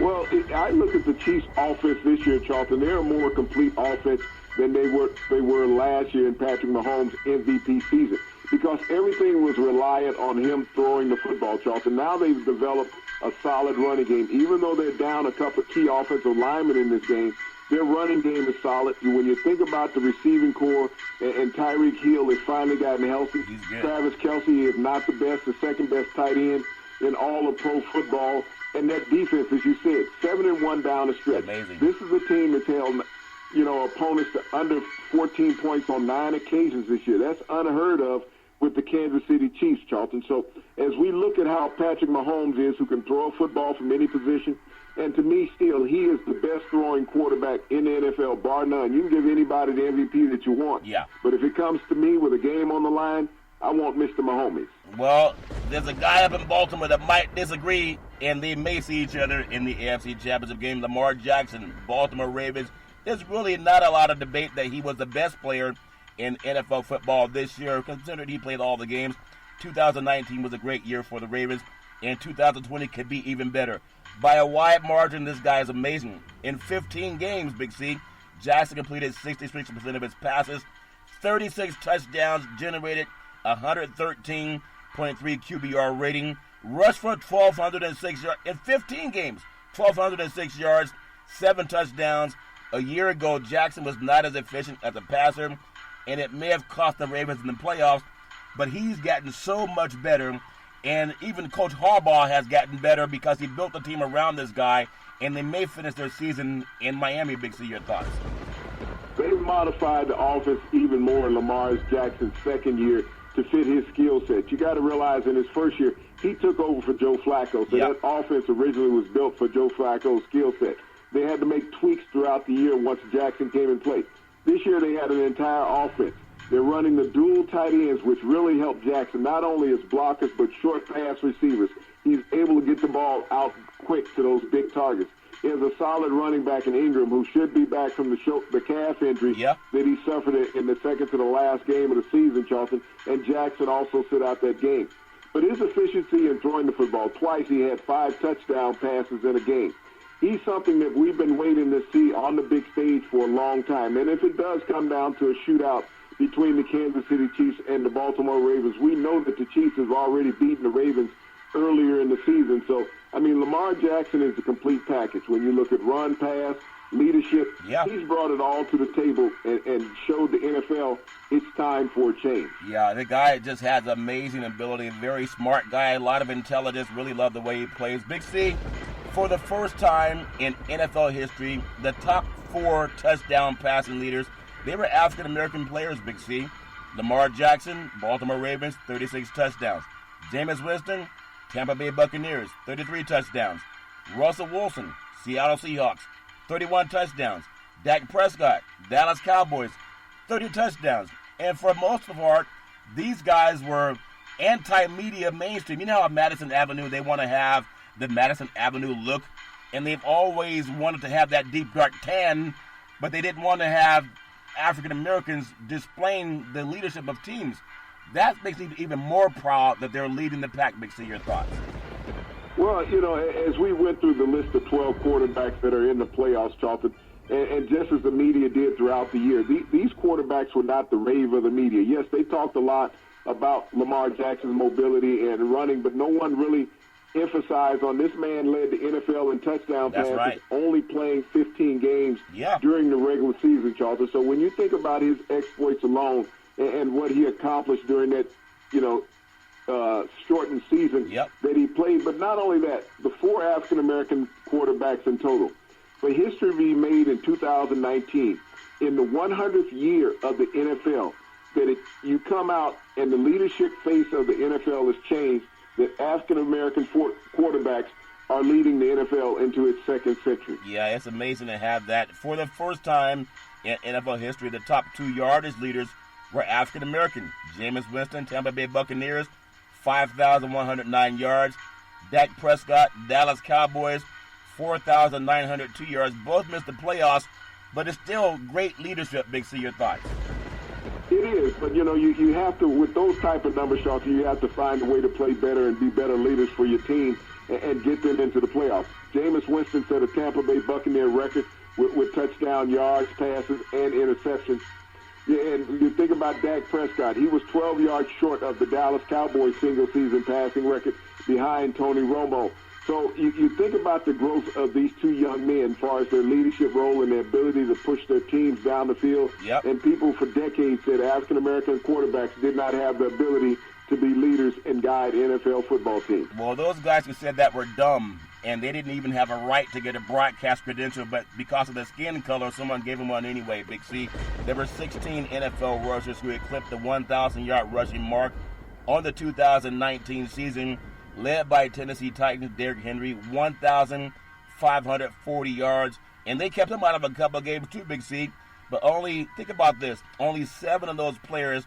Well, I look at the Chiefs' offense this year, Charlton. They're a more complete offense than they were last year in Patrick Mahomes' MVP season, because everything was reliant on him throwing the football, Charlton. Now they've developed a solid running game. Even though they're down a couple of key offensive linemen in this game, their running game is solid. When you think about the receiving core, and Tyreek Hill has finally gotten healthy. Travis Kelce is not the best, the second best tight end in all of pro football. And that defense, as you said, 7-1 down the stretch. Amazing. This is a team that's held, opponents to under 14 points on 9 occasions this year. That's unheard of with the Kansas City Chiefs, Charlton. So as we look at how Patrick Mahomes is, who can throw a football from any position, and to me still, he is the best throwing quarterback in the NFL, bar none. You can give anybody the MVP that you want. Yeah. But if it comes to me with a game on the line, I want Mr. Mahomes. Well, there's a guy up in Baltimore that might disagree, and they may see each other in the AFC Championship game. Lamar Jackson, Baltimore Ravens. There's really not a lot of debate that he was the best player in NFL football this year, considering he played all the games. 2019 was a great year for the Ravens, and 2020 could be even better. By a wide margin, this guy is amazing. In 15 games, Big C, Jackson completed 66% of his passes, 36 touchdowns, generated 113.3 QBR rating, rushed for 1,206 yards in 15 games, 1,206 yards, 7 touchdowns. A year ago, Jackson was not as efficient as a passer, and it may have cost the Ravens in the playoffs, but he's gotten so much better, and even Coach Harbaugh has gotten better because he built the team around this guy, and they may finish their season in Miami. Big C, your thoughts? They've modified the offense even more in Lamar Jackson's second year to fit his skill set. You got to realize in his first year, he took over for Joe Flacco, so that offense originally was built for Joe Flacco's skill set. They had to make tweaks throughout the year once Jackson came in play. This year they had an entire offense. They're running the dual tight ends, which really helped Jackson, not only as blockers, but short pass receivers. He's able to get the ball out quick to those big targets. He has a solid running back in Ingram, who should be back from the calf injury that he suffered in the second to the last game of the season, Charlton, and Jackson also sit out that game. But his efficiency in throwing the football, twice he had 5 touchdown passes in a game. he's something that we've been waiting to see on the big stage for a long time. And if it does come down to a shootout between the Kansas City Chiefs and the Baltimore Ravens, we know that the Chiefs have already beaten the Ravens earlier in the season. So, I mean, Lamar Jackson is a complete package. When you look at run, pass, leadership, he's brought it all to the table and showed the NFL it's time for a change. Yeah, the guy just has amazing ability, very smart guy, a lot of intelligence, really love the way he plays. Big C, for the first time in NFL history, the top 4 touchdown passing leaders, they were African-American players, Big C. Lamar Jackson, Baltimore Ravens, 36 touchdowns. Jameis Winston, Tampa Bay Buccaneers, 33 touchdowns. Russell Wilson, Seattle Seahawks, 31 touchdowns. Dak Prescott, Dallas Cowboys, 30 touchdowns. And for most of the part, these guys were anti-media mainstream. You know how Madison Avenue, they want to have the Madison Avenue look, and they've always wanted to have that deep dark tan, but they didn't want to have African Americans displaying the leadership of teams. That makes me even more proud that they're leading the pack. Big C, your thoughts? Well, you know, as we went through the list of 12 quarterbacks that are in the playoffs, Charlton, and just as the media did throughout the year, these quarterbacks were not the rave of the media. Yes, they talked a lot about Lamar Jackson's mobility and running, but no one really emphasized on this man led the NFL in touchdown passes, only playing 15 games during the regular season, Charlton. So when you think about his exploits alone and what he accomplished during that, you know, shortened season that he played, but not only that, the 4 African-American quarterbacks in total. For history to be made in 2019, in the 100th year of the NFL, that you come out and the leadership face of the NFL has changed, that African-American quarterbacks are leading the NFL into its second century. Yeah, it's amazing to have that. For the first time in NFL history, the top 2 yardage leaders were African-American. Jameis Winston, Tampa Bay Buccaneers, 5,109 yards. Dak Prescott, Dallas Cowboys, 4,902 yards. Both missed the playoffs, but it's still great leadership. Big C, your thoughts? It is, but, you know, you have to, with those type of numbers, Charlton, you have to find a way to play better and be better leaders for your team and get them into the playoffs. Jameis Winston set a Tampa Bay Buccaneer record with touchdown yards, passes, and interceptions. Yeah, and you think about Dak Prescott. He was 12 yards short of the Dallas Cowboys single-season passing record behind Tony Romo. So you think about the growth of these 2 young men as far as their leadership role and their ability to push their teams down the field. And people for decades said African-American quarterbacks did not have the ability to be leaders and guide NFL football teams. Well, those guys who said that were dumb, and they didn't even have a right to get a broadcast credential, but because of their skin color, someone gave them one anyway, Big C. There were 16 NFL rushers who eclipsed the 1,000-yard rushing mark on the 2019 season, led by Tennessee Titans Derrick Henry, 1,540 yards. And they kept him out of a couple of games too, Big C. But think about this, only 7 of those players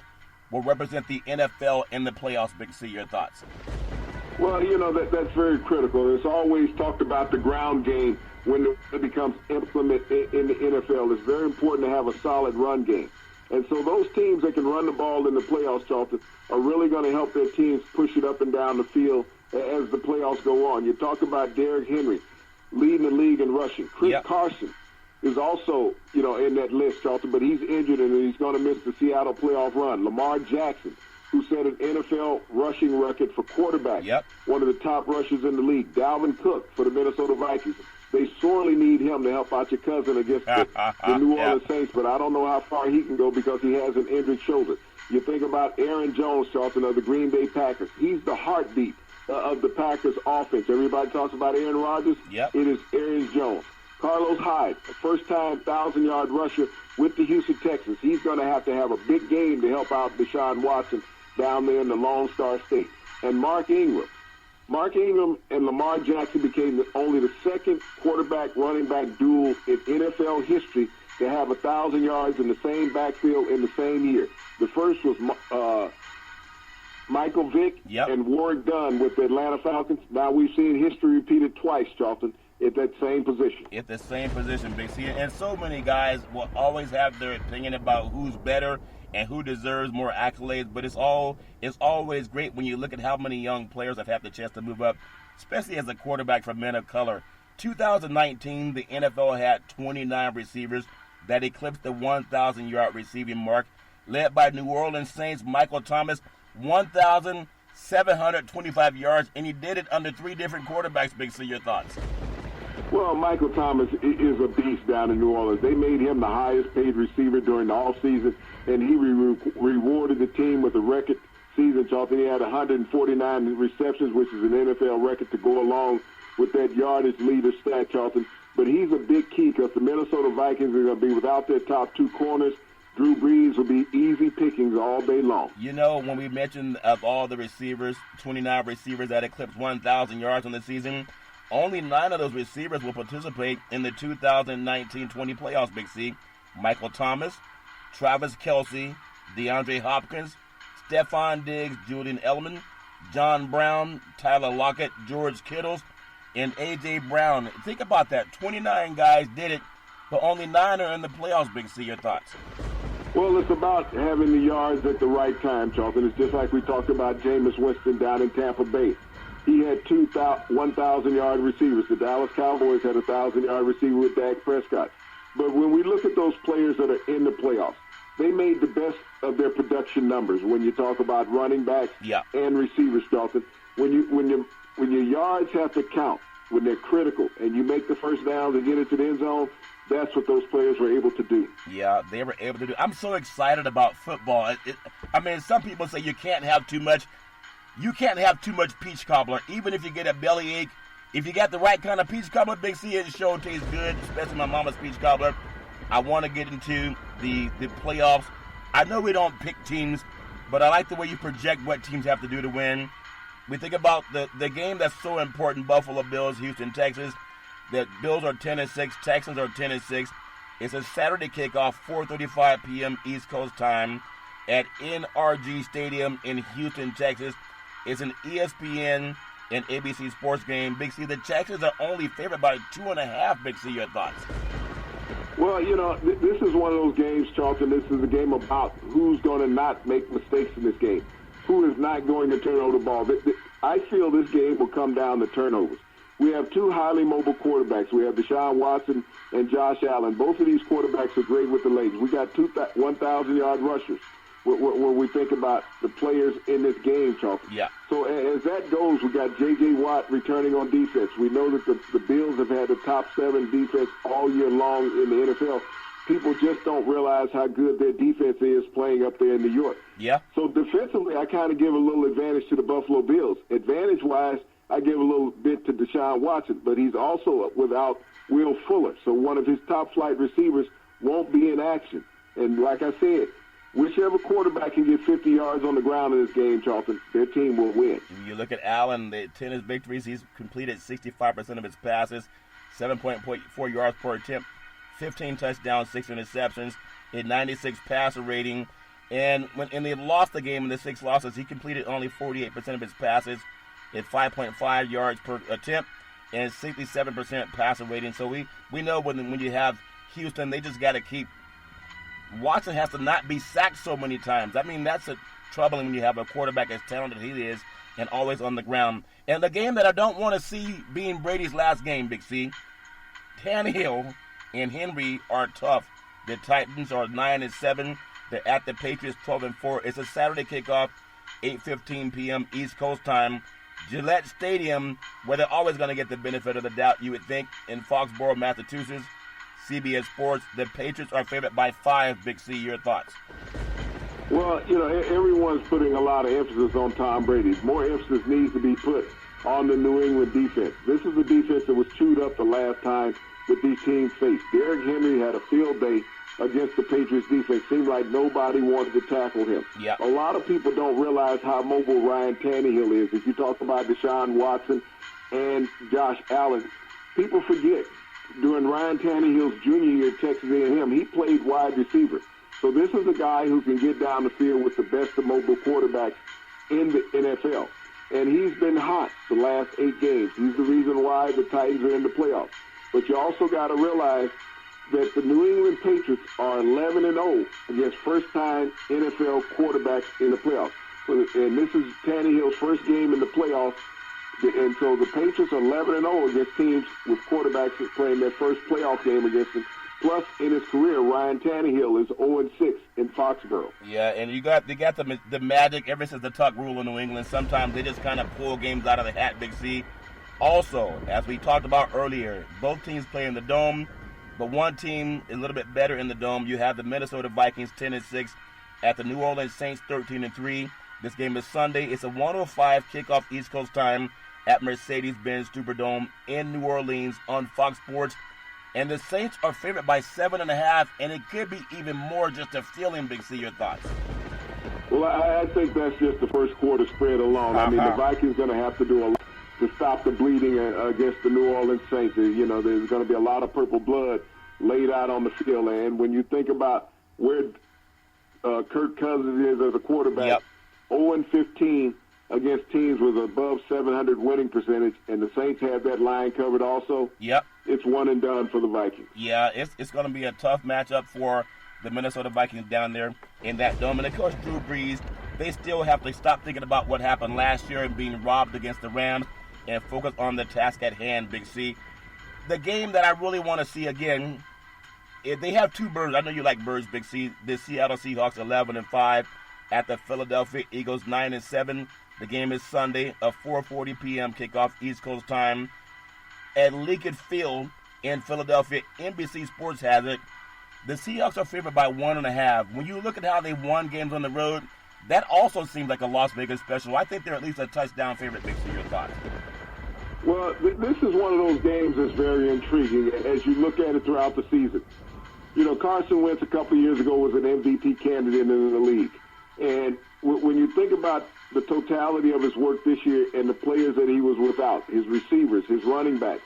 will represent the NFL in the playoffs, Big C. Your thoughts? Well, you know, that's very critical. It's always talked about the ground game when it becomes implemented in the NFL. It's very important to have a solid run game. And so those teams that can run the ball in the playoffs, Charlton, are really going to help their teams push it up and down the field as the playoffs go on. You talk about Derrick Henry leading the league in rushing. Chris Carson is also, you know, in that list, Charlton, but he's injured and he's going to miss the Seattle playoff run. Lamar Jackson, who set an NFL rushing record for quarterback, one of the top rushers in the league. Dalvin Cook for the Minnesota Vikings. They sorely need him to help out your cousin against the New Orleans Saints, but I don't know how far he can go because he has an injured shoulder. You think about Aaron Jones, Charlton, of the Green Bay Packers. He's the heartbeat of the Packers offense. Everybody talks about Aaron Rodgers. It is Aaron Jones. Carlos Hyde, a first-time 1,000-yard rusher with the Houston Texans. He's going to have a big game to help out Deshaun Watson down there in the Lone Star State. And Mark Ingram. Mark Ingram and Lamar Jackson became only the second quarterback-running back duel in NFL history to have 1,000 yards in the same backfield in the same year. The first was Michael Vick and Warrick Dunn with the Atlanta Falcons. Now we've seen history repeated twice, Charlton, at that same position. At the same position, Big C. And so many guys will always have their opinion about who's better and who deserves more accolades, but it's always great when you look at how many young players have had the chance to move up, especially as a quarterback for men of color. 2019, the NFL had 29 receivers that eclipsed the 1,000-yard receiving mark, led by New Orleans Saints Michael Thomas, 1,725 yards, and he did it under 3 different quarterbacks. Big C, your thoughts? Well, Michael Thomas is a beast down in New Orleans. They made him the highest paid receiver during the offseason, and he rewarded the team with a record season, Charlton. He had 149 receptions, which is an NFL record to go along with that yardage leader stat, Charlton. But he's a big key because the Minnesota Vikings are going to be without their top 2 corners. Drew Brees will be easy pickings all day long. You know, when we mentioned of all the receivers, 29 receivers that eclipsed 1,000 yards on the season, only 9 of those receivers will participate in the 2019-20 playoffs, Big C. Michael Thomas, Travis Kelce, DeAndre Hopkins, Stephon Diggs, Julian Edelman, John Brown, Tyler Lockett, George Kittle, and A.J. Brown. Think about that. 29 guys did it, but only 9 are in the playoffs, Big C. Your thoughts? Well, it's about having the yards at the right time, Charlton. It's just like we talked about Jameis Winston down in Tampa Bay. He had 2 1,000-yard receivers. The Dallas Cowboys had a 1,000-yard receiver with Dak Prescott. But when we look at those players that are in the playoffs, they made the best of their production numbers when you talk about running backs and receivers, Charlton. When your yards have to count, when they're critical, and you make the first downs and get into the end zone, that's what those players were able to do. Yeah, they were able to do. I'm so excited about football. I mean, some people say you can't have too much. You can't have too much peach cobbler, even if you get a bellyache. If you got the right kind of peach cobbler, Big C, it sure tastes good, especially my mama's peach cobbler. I want to get into the playoffs. I know we don't pick teams, but I like the way you project what teams have to do to win. We think about the game that's so important, Buffalo Bills, Houston, Texas. The Bills are 10-6, Texans are 10-6. It's a Saturday kickoff, 4:35 p.m. East Coast time at NRG Stadium in Houston, Texas. It's an ESPN and ABC sports game. Big C, the Texans are only favored by 2.5. Big C, your thoughts? Well, you know, this is one of those games, Charlton. This is a game about who's going to not make mistakes in this game, who is not going to turn over the ball. I feel this game will come down to turnovers. We have 2 highly mobile quarterbacks. We have Deshaun Watson and Josh Allen. Both of these quarterbacks are great with the legs. We got 2 1,000-yard rushers when we think about the players in this game, Charlton. Yeah. So as that goes, we got J.J. Watt returning on defense. We know that the Bills have had the top 7 defense all year long in the NFL. People just don't realize how good their defense is playing up there in New York. Yeah. So defensively, I kind of give a little advantage to the Buffalo Bills. Advantage-wise, I give a little bit to Deshaun Watson, but he's also without Will Fuller. So one of his top-flight receivers won't be in action. And like I said, whichever quarterback can get 50 yards on the ground in this game, Charlton, their team will win. You look at Allen, the 10 his victories, he's completed 65% of his passes, 7.4 yards per attempt, 15 touchdowns, 6 interceptions, a 96 passer rating. And when they lost the game in the 6 losses, he completed only 48% of his passes at 5.5 yards per attempt and 67% passer rating. So we know when you have Houston, they just got to keep – Watson has to not be sacked so many times. I mean, that's troubling when you have a quarterback as talented as he is and always on the ground. And the game that I don't want to see being Brady's last game, Big C, Tannehill and Henry are tough. The Titans are 9-7. They're at the Patriots 12-4. It's a Saturday kickoff, 8:15 p.m. East Coast time. Gillette Stadium, where they're always going to get the benefit of the doubt, you would think, in Foxborough, Massachusetts. CBS Sports, the Patriots are favored by 5. Big C, your thoughts? Well, you know, everyone's putting a lot of emphasis on Tom Brady. More emphasis needs to be put on the New England defense. This is the defense that was chewed up the last time that these teams faced. Derrick Henry had a field day against the Patriots defense. Seemed like nobody wanted to tackle him. Yep. A lot of people don't realize how mobile Ryan Tannehill is. If you talk about Deshaun Watson and Josh Allen, people forget. During Ryan Tannehill's junior year at Texas A&M, he played wide receiver. So this is a guy who can get down the field with the best of mobile quarterbacks in the NFL. And he's been hot the last 8 games. He's the reason why the Titans are in the playoffs. But you also got to realize that the New England Patriots are 11-0 against first-time NFL quarterbacks in the playoffs. And this is Tannehill's first game in the playoffs And so the Patriots are 11-0 against teams with quarterbacks playing their first playoff game against them. Plus, in his career, Ryan Tannehill is 0-6 in Foxborough. Yeah, and they got the magic ever since the tuck rule in New England. Sometimes they just kind of pull games out of the hat, Big C. Also, as we talked about earlier, both teams play in the Dome, but one team is a little bit better in the Dome. You have the Minnesota Vikings 10-6 at the New Orleans Saints 13-3. This game is Sunday. It's a 1:05 kickoff East Coast time at Mercedes-Benz Superdome in New Orleans on Fox Sports. And the Saints are favored by 7.5, and it could be even more. Just a feeling, Big C. Your thoughts? Well, I think that's just the first quarter spread alone. I mean, the Vikings going to have to do a lot to stop the bleeding against the New Orleans Saints. You know, there's going to be a lot of purple blood laid out on the field. And when you think about where Kirk Cousins is as a quarterback, 0-15 against teams with above 700 winning percentage, and the Saints have that line covered also. Yep. It's one and done for the Vikings. Yeah, it's going to be a tough matchup for the Minnesota Vikings down there in that dome. And, of course, Drew Brees, they still have to stop thinking about what happened last year and being robbed against the Rams and focus on the task at hand, Big C. The game that I really want to see again, they have two birds. I know you like birds, Big C. The Seattle Seahawks 11-5 at the Philadelphia Eagles 9-7. The game is Sunday, a 4:40 p.m. kickoff East Coast time at Lincoln Field in Philadelphia. NBC Sports has it. The Seahawks are favored by 1.5. When you look at how they won games on the road, that also seems like a Las Vegas special. I think they're at least a touchdown favorite. Big C, your thoughts? Well, this is one of those games that's very intriguing as you look at it throughout the season. You know, Carson Wentz a couple of years ago was an MVP candidate in the league. And when you think about the totality of his work this year and the players that he was without, his receivers, his running backs,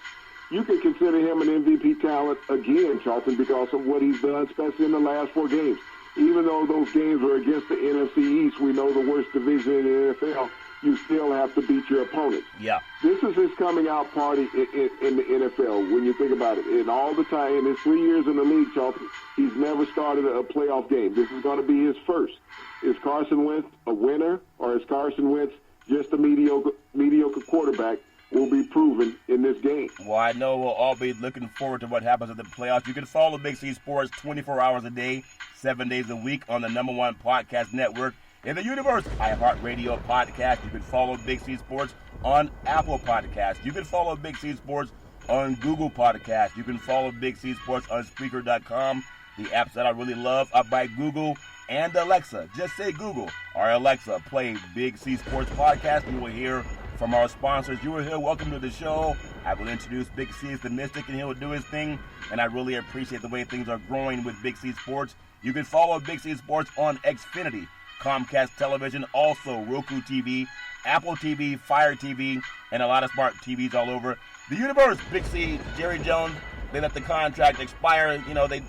you can consider him an MVP talent again, Charlton, because of what he's done, especially in the last 4 games. Even though those games were against the NFC East, we know the worst division in the NFL, you still have to beat your opponents. Yeah. This is his coming out party in the NFL when you think about it. In all the time, in his 3 years in the league, Charlton, he's never started a playoff game. This is going to be his first. Is Carson Wentz a winner, or is Carson Wentz just a mediocre quarterback? Will be proven in this game. Well, I know we'll all be looking forward to what happens in the playoffs. You can follow Big C Sports 24 hours a day, 7 days a week on the #1 podcast network in the universe, iHeartRadio Podcast. You can follow Big C Sports on Apple Podcasts. You can follow Big C Sports on Google Podcasts. You can follow Big C Sports on Spreaker.com, the apps that I really love, up by Google and Alexa. Just say Google or Alexa, play Big C Sports Podcast. You will hear from our sponsors. You are here. Welcome to the show. I will introduce Big C as the Mystic, and he'll do his thing. And I really appreciate the way things are growing with Big C Sports. You can follow Big C Sports on Xfinity, Comcast Television, also Roku TV, Apple TV, Fire TV, and a lot of smart TVs all over the universe. Big C, Jerry Jones, they let the contract expire. You know, they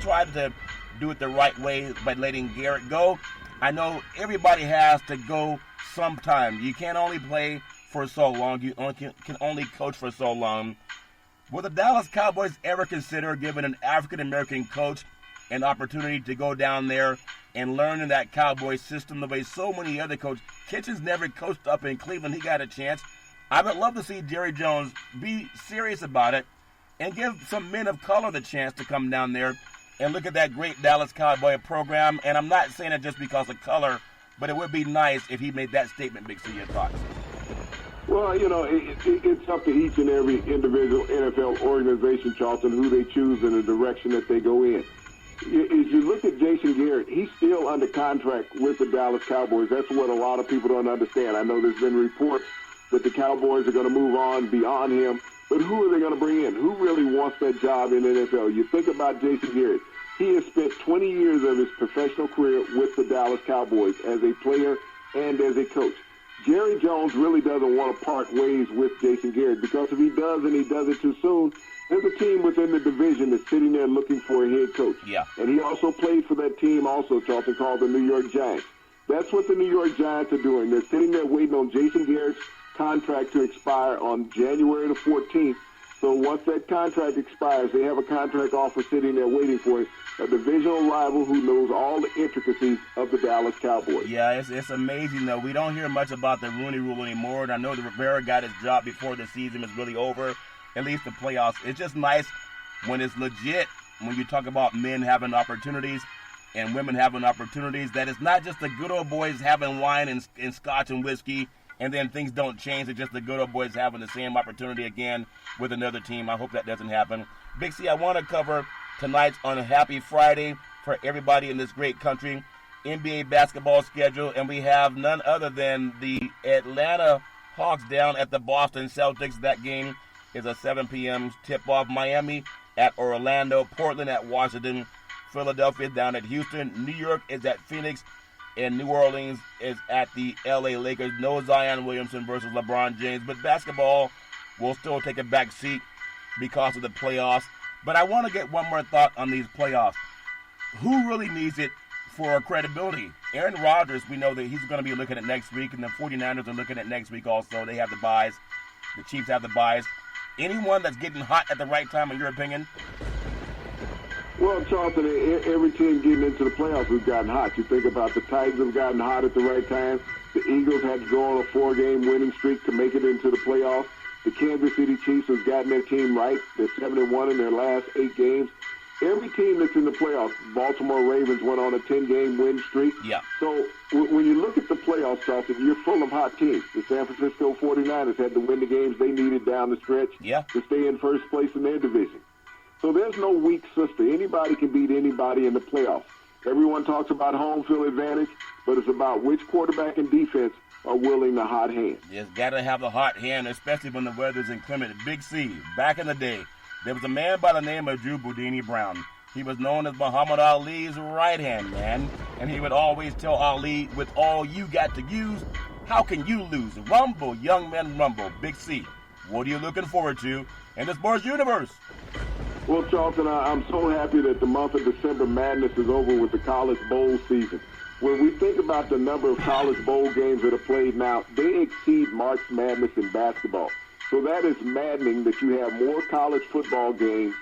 tried to do it the right way by letting Garrett go. I know everybody has to go sometime. You can't only play for so long. You can only coach for so long. Will the Dallas Cowboys ever consider giving an African-American coach an opportunity to go down there and learn in that Cowboys system the way so many other coaches? Kitchens never coached up in Cleveland. He got a chance. I would love to see Jerry Jones be serious about it and give some men of color the chance to come down there and look at that great Dallas Cowboy program. And I'm not saying it just because of color, but it would be nice if he made that statement. Big C, your thoughts? Well, you know, it's up to each and every individual NFL organization, Charlton, who they choose and the direction that they go in. As you look at Jason Garrett, he's still under contract with the Dallas Cowboys. That's what a lot of people don't understand. I know there's been reports that the Cowboys are going to move on beyond him, but who are they going to bring in? Who really wants that job in the NFL? You think about Jason Garrett. He has spent 20 years of his professional career with the Dallas Cowboys as a player and as a coach. Jerry Jones really doesn't want to part ways with Jason Garrett, because if he does and he does it too soon, there's a team within the division that's sitting there looking for a head coach. Yeah. And he also played for that team also, Charlton, called the New York Giants. That's what the New York Giants are doing. They're sitting there waiting on Jason Garrett's contract to expire on January the 14th. So once that contract expires, they have a contract offer sitting there waiting for it. a divisional rival who knows all the intricacies of the Dallas Cowboys. Yeah, it's amazing, though. We don't hear much about the Rooney Rule anymore, and I know that Rivera got his job before the season was really over, at least the playoffs. It's just nice when it's legit, when you talk about men having opportunities and women having opportunities, that it's not just the good old boys having wine and scotch and whiskey, and then things don't change. It's just the good old boys having the same opportunity again with another team. I hope that doesn't happen. Big C, I want to cover tonight's on a Happy Friday for everybody in this great country NBA basketball schedule, and we have none other than the Atlanta Hawks down at the Boston Celtics. That game is a 7 p.m. tip-off. Miami at Orlando, Portland at Washington, Philadelphia down at Houston, New York is at Phoenix, and New Orleans is at the LA Lakers. No Zion Williamson versus LeBron James, but basketball will still take a back seat because of the playoffs. But I want to get one more thought on these playoffs. Who really needs it for credibility? Aaron Rodgers, we know that he's going to be looking at next week, and the 49ers are looking at next week also. They have the byes. The Chiefs have the byes. Anyone that's getting hot at the right time, in your opinion? Well, Charlton, every team getting into the playoffs has gotten hot. You think about the Titans have gotten hot at the right time. The Eagles had to go on a 4-game winning streak to make it into the playoffs. The Kansas City Chiefs have gotten their team right. They're 7-1 in their last 8 games. Every team that's in the playoffs, Baltimore Ravens went on a 10-game win streak. Yeah. So when you look at the playoffs, Charlton, you're full of hot teams. The San Francisco 49ers had to win the games they needed down the stretch to stay in first place in their division. So there's no weak sister. Anybody can beat anybody in the playoffs. Everyone talks about home field advantage, but it's about which quarterback and defense are willing the hot hand. Just got to have the hot hand, especially when the weather's inclement. Big C, back in the day, there was a man by the name of Drew Boudini Brown. He was known as Muhammad Ali's right-hand man, and he would always tell Ali, with all you got to use, how can you lose? Rumble, young men, rumble. Big C, what are you looking forward to in the sports universe? Well, Charlton, I'm so happy that the month of December Madness is over with the College Bowl season. When we think about the number of College Bowl games that are played now, they exceed March Madness in basketball. So that is maddening that you have more college football games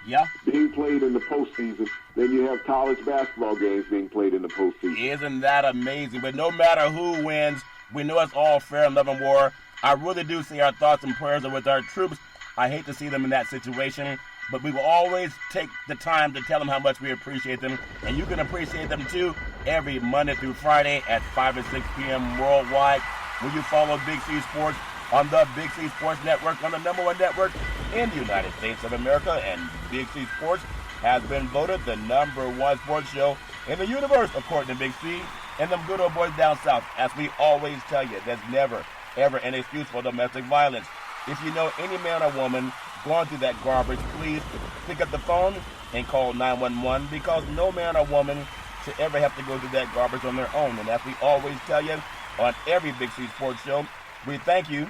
being played in the postseason than you have college basketball games being played in the postseason. Isn't that amazing? But no matter who wins, we know it's all fair and love and war. I really do say our thoughts and prayers are with our troops. I hate to see them in that situation, but we will always take the time to tell them how much we appreciate them. And you can appreciate them, too, every Monday through Friday at 5 and 6 p.m. worldwide. Will you follow Big C Sports on the Big C Sports Network, on the #1 network in the United States of America? And Big C Sports has been voted the #1 sports show in the universe, according to Big C and them good old boys down south. As we always tell you, there's never, ever an excuse for domestic violence. If you know any man or woman going through that garbage, please pick up the phone and call 911, because no man or woman should ever have to go through that garbage on their own. And as we always tell you on every Big C Sports show, we thank you,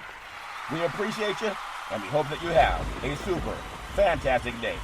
we appreciate you, and we hope that you have a super fantastic day.